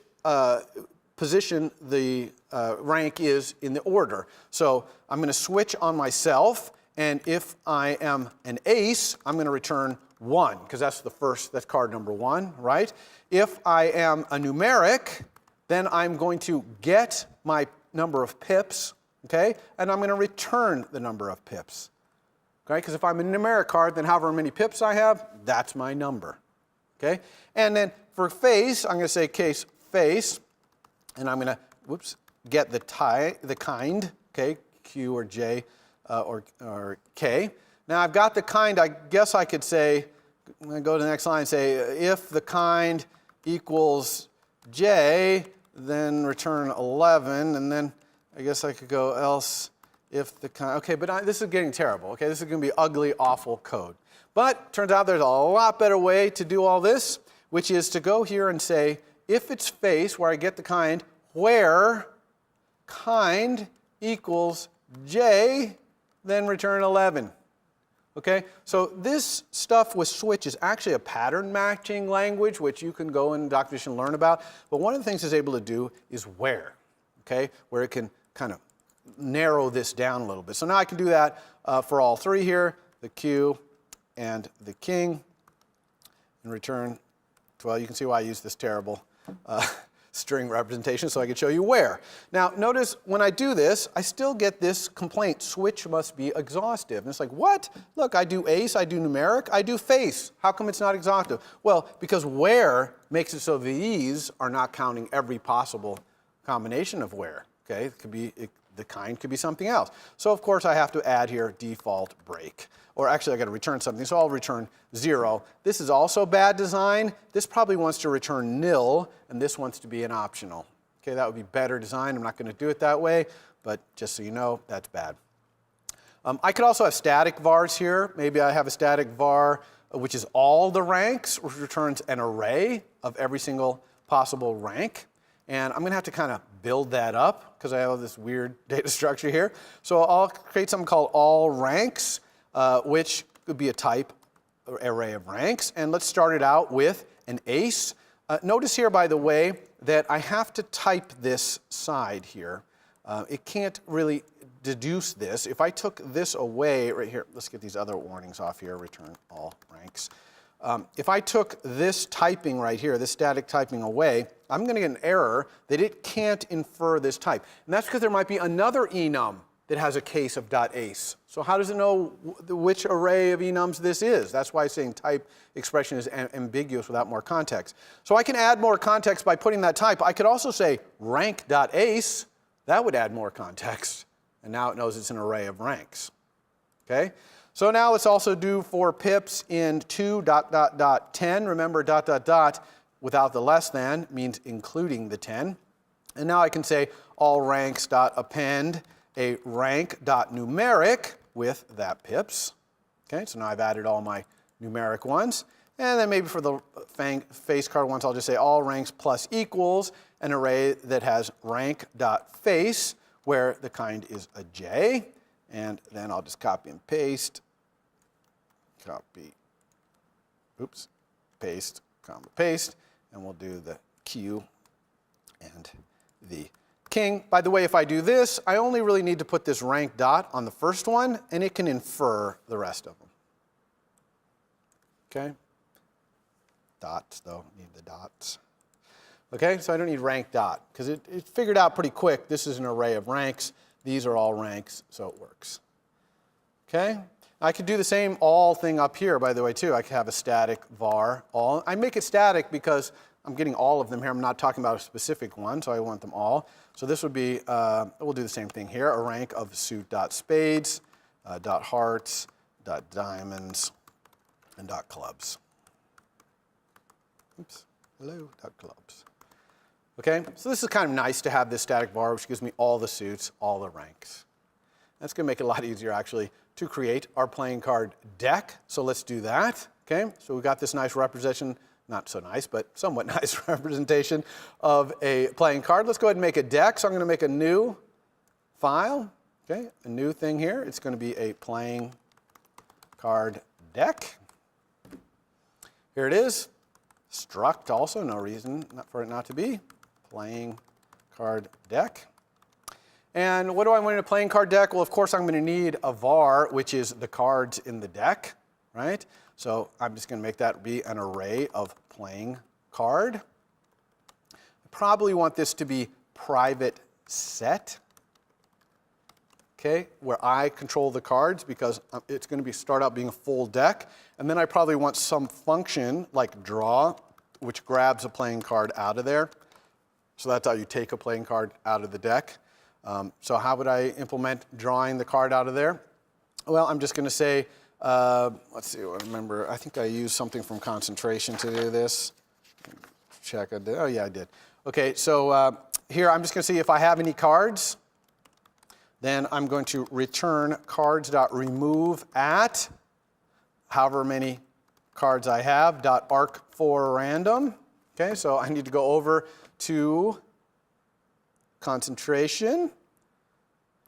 position the rank is in the order. So I'm going to switch on myself, and if I am an ace, I'm going to return 1, because that's that's card number 1, right? If I am a numeric, then I'm going to get my number of pips, okay? And I'm going to return the number of pips. Okay, because if I'm a numeric card, then however many pips I have, that's my number. Okay? And then for face, I'm going to say case face, and I'm going to, get the kind, okay, Q or J or K. Now I've got the kind, I guess I could say, I'm going to go to the next line and say, if the kind equals J, then return 11, and then I guess I could go else if the kind, okay, but this is getting terrible, okay? This is going to be ugly, awful code. But turns out there's a lot better way to do all this, which is to go here and say, if it's face, where I get the kind, where kind equals J, then return 11. Okay, so this stuff with switch is actually a pattern matching language, which you can go in documentation and learn about. But one of the things it's able to do is where, okay, where it can kind of narrow this down a little bit. So now I can do that for all 3 here, the Q and the king, and return, well, you can see why I use this terrible string representation so I can show you where. Now notice when I do this, I still get this complaint, switch must be exhaustive. And it's like, what? Look, I do ace, I do numeric, I do face. How come it's not exhaustive? Well, because where makes it so these are not counting every possible combination of where. Okay, it could be, the kind could be something else. So of course I have to add here default break. Or actually I got to return something, so I'll return 0. This is also bad design. This probably wants to return nil, and this wants to be an optional. Okay, that would be better design. I'm not going to do it that way, but just so you know, that's bad. I could also have static vars here. Maybe I have a static var which is all the ranks, which returns an array of every single possible rank. And I'm going to have to kind of build that up because I have this weird data structure here. So I'll create something called all ranks, which could be a type array of ranks. And let's start it out with an ace. Notice here, by the way, that I have to type this side here. It can't really deduce this. If I took this away, right here, let's get these other warnings off here, return all ranks. If I took this typing right here, this static typing away, I'm going to get an error that it can't infer this type. And that's because there might be another enum that has a case of .ace. So how does it know which array of enums this is? That's why saying type expression is ambiguous without more context. So I can add more context by putting that type. I could also say rank.ace. That would add more context. And now it knows it's an array of ranks. Okay? So now let's also do for pips in 2.10. Remember without the less than means including the 10. And now I can say all ranks.append a rank.numeric with that pips. Okay, so now I've added all my numeric ones. And then maybe for the face card ones, I'll just say all ranks plus equals an array that has rank.face, where the kind is a J. And then I'll just copy and paste. Copy, oops, paste, comma, paste. And we'll do the Q and the king. By the way, if I do this, I only really need to put this rank dot on the first one, and it can infer the rest of them. Okay? dots though, need the dots. Okay, so I don't need rank dot, because it figured out pretty quick, this is an array of ranks, these are all ranks, so it works. Okay, I could do the same all thing up here, by the way, too. I could have a static var all. I make it static because I'm getting all of them here. I'm not talking about a specific one, so I want them all. So this would be, we'll do the same thing here, a rank of suit.spades, .hearts, .diamonds, and .clubs. Oops, hello, .clubs. Okay, so this is kind of nice to have this static var, which gives me all the suits, all the ranks. That's going to make it a lot easier, actually, to create our playing card deck. So let's do that. Okay, so we've got this nice representation, not so nice, but somewhat nice representation of a playing card. Let's go ahead and make a deck. So I'm going to make a new file, okay, a new thing here. It's going to be a playing card deck. Here it is. Struct also, no reason for it not to be. Playing card deck. And what do I want in a playing card deck? Well, of course, I'm going to need a var, which is the cards in the deck, right? So I'm just going to make that be an array of playing card. I probably want this to be private set, okay, where I control the cards because it's going to start out being a full deck. And then I probably want some function like draw, which grabs a playing card out of there. So that's how you take a playing card out of the deck. So how would I implement drawing the card out of there? Well, I'm just going to say, let's see, I remember, I think I used something from concentration to do this. Check, I did. Oh yeah, I did. Okay, so here I'm just going to see if I have any cards. Then I'm going to return cards.remove at however many cards I have, .arc4random. Okay, so I need to go over to concentration.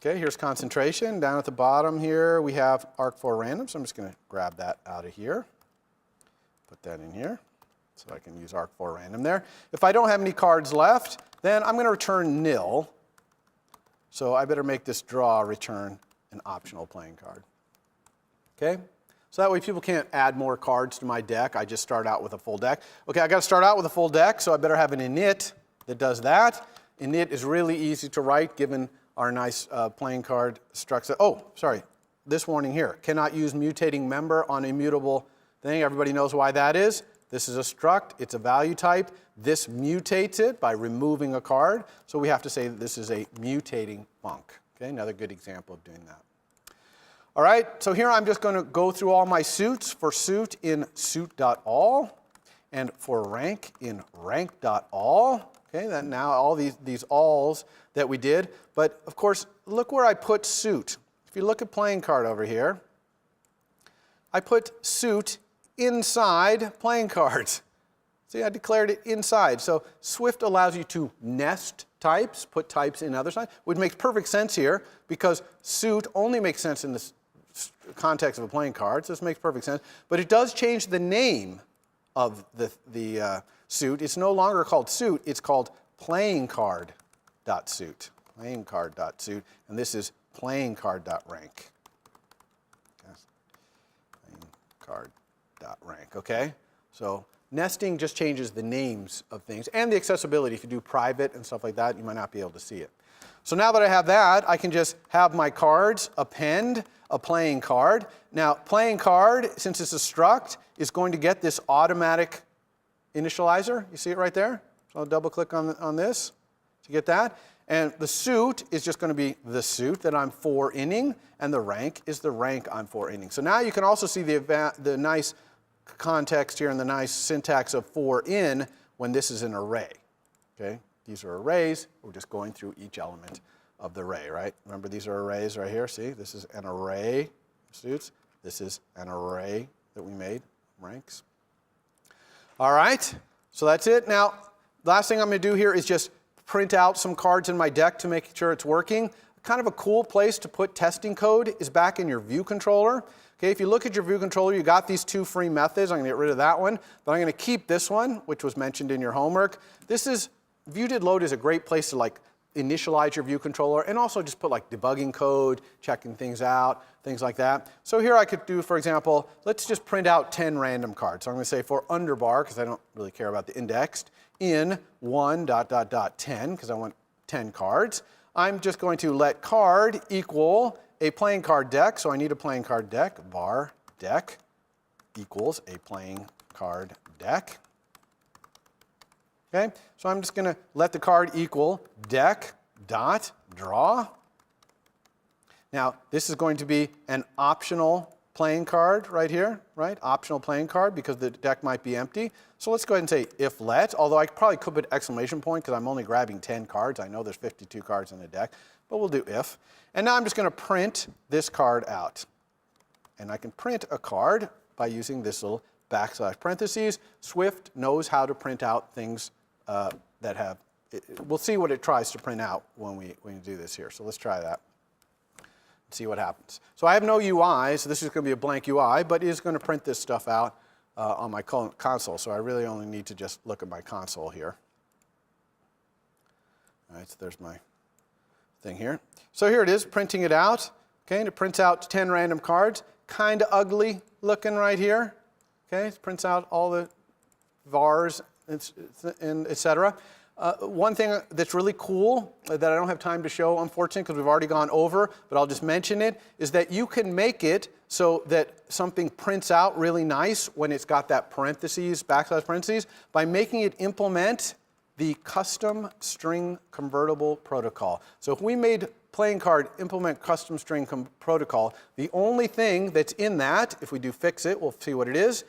Okay, here's concentration. Down at the bottom here, we have arc4random. So I'm just going to grab that out of here, put that in here, so I can use arc4random there. If I don't have any cards left, then I'm going to return nil. So I better make this draw return an optional playing card. Okay, so that way people can't add more cards to my deck. I just start out with a full deck. Okay, I got to start out with a full deck, so I better have an init that does that. Init is really easy to write given our nice playing card structure. Oh, sorry, this warning here. Cannot use mutating member on immutable thing. Everybody knows why that is. This is a struct, it's a value type. This mutates it by removing a card. So we have to say that this is a mutating func. Okay, another good example of doing that. All right, so here I'm just going to go through all my suits. For suit in suit.all and for rank in rank.all. Okay, then now all these alls that we did. But of course, look where I put suit. If you look at playing card over here, I put suit inside playing cards. See, I declared it inside. So Swift allows you to nest types, put types in other sides, which makes perfect sense here because suit only makes sense in the context of a playing card. So this makes perfect sense. But it does change the name of the suit. It's no longer called suit. It's called playing card.suit. Playing card.suit. And this is playing card.rank. Yes. Playing card.rank. Okay? So nesting just changes the names of things and the accessibility. If you do private and stuff like that, you might not be able to see it. So now that I have that, I can just have my cards append a playing card. Now, playing card, since it's a struct, is going to get this automatic initializer. You see it right there? So I'll double click on this to get that. And the suit is just going to be the suit that I'm for-inning, and the rank is the rank I'm for-inning. So now you can also see the nice context here and the nice syntax of for-in when this is an array. Okay? These are arrays. We're just going through each element of the array, right? Remember these are arrays right here. See, this is an array of suits. This is an array that we made, ranks. All right, so that's it. Now, last thing I'm going to do here is just print out some cards in my deck to make sure it's working. Kind of a cool place to put testing code is back in your view controller. Okay, if you look at your view controller, you got these two free methods. I'm going to get rid of that one, but I'm going to keep this one, which was mentioned in your homework. This is, viewDidLoad is a great place to like initialize your view controller, and also just put like debugging code, checking things out, things like that. So here I could do, for example, let's just print out 10 random cards. So I'm going to say for underbar, because I don't really care about the indexed, in 1 ... 10, because I want 10 cards. I'm just going to let card equal a playing card deck. So I need a playing card deck, var deck equals a playing card deck. Okay, so I'm just going to let the card equal deck dot draw. Now, this is going to be an optional playing card right here, right? Optional playing card because the deck might be empty. So let's go ahead and say if let, although I probably could put exclamation point because I'm only grabbing 10 cards. I know there's 52 cards in the deck, but we'll do if. And now I'm just going to print this card out. And I can print a card by using this little backslash parentheses. Swift knows how to print out things that have, we'll see what it tries to print out when we do this here. So let's try that and see what happens. So I have no UI, so this is going to be a blank UI, but it is going to print this stuff out on my console. So I really only need to just look at my console here. All right, so there's my thing here. So here it is, printing it out. Okay, and it prints out 10 random cards. Kind of ugly looking right here. Okay, it prints out all the vars and et cetera. One thing that's really cool that I don't have time to show, unfortunately, because we've already gone over, but I'll just mention it, is that you can make it so that something prints out really nice when it's got that parentheses, backslash parentheses, by making it implement the custom string convertible protocol. So if we made playing card implement custom string protocol, the only thing that's in that, if we do fix it, we'll see what it is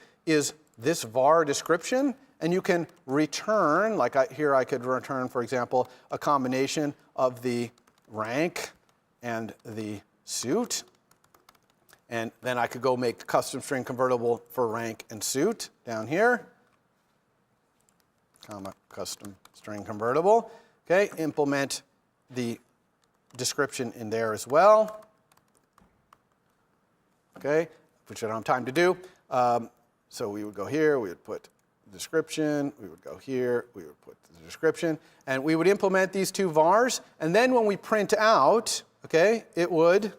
this var description. And you can return, like here I could return, for example, a combination of the rank and the suit. And then I could go make custom string convertible for rank and suit down here, comma, custom string convertible. Okay, implement the description in there as well. Okay, which I don't have time to do. So we would go here, we would put description, we would go here, we would put the description, and we would implement these two vars, and then when we print out, okay, it would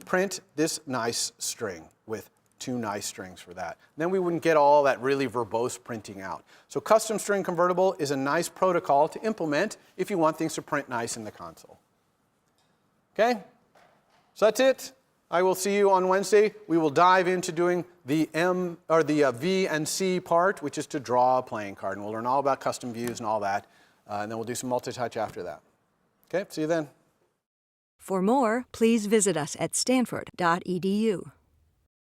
print this nice string with 2 nice strings for that. Then we wouldn't get all that really verbose printing out. So custom string convertible is a nice protocol to implement if you want things to print nice in the console. Okay, so that's it. I will see you on Wednesday. We will dive into doing the V and C part, which is to draw a playing card. And we'll learn all about custom views and all that. And then we'll do some multi-touch after that. Okay, see you then. For more, please visit us at stanford.edu.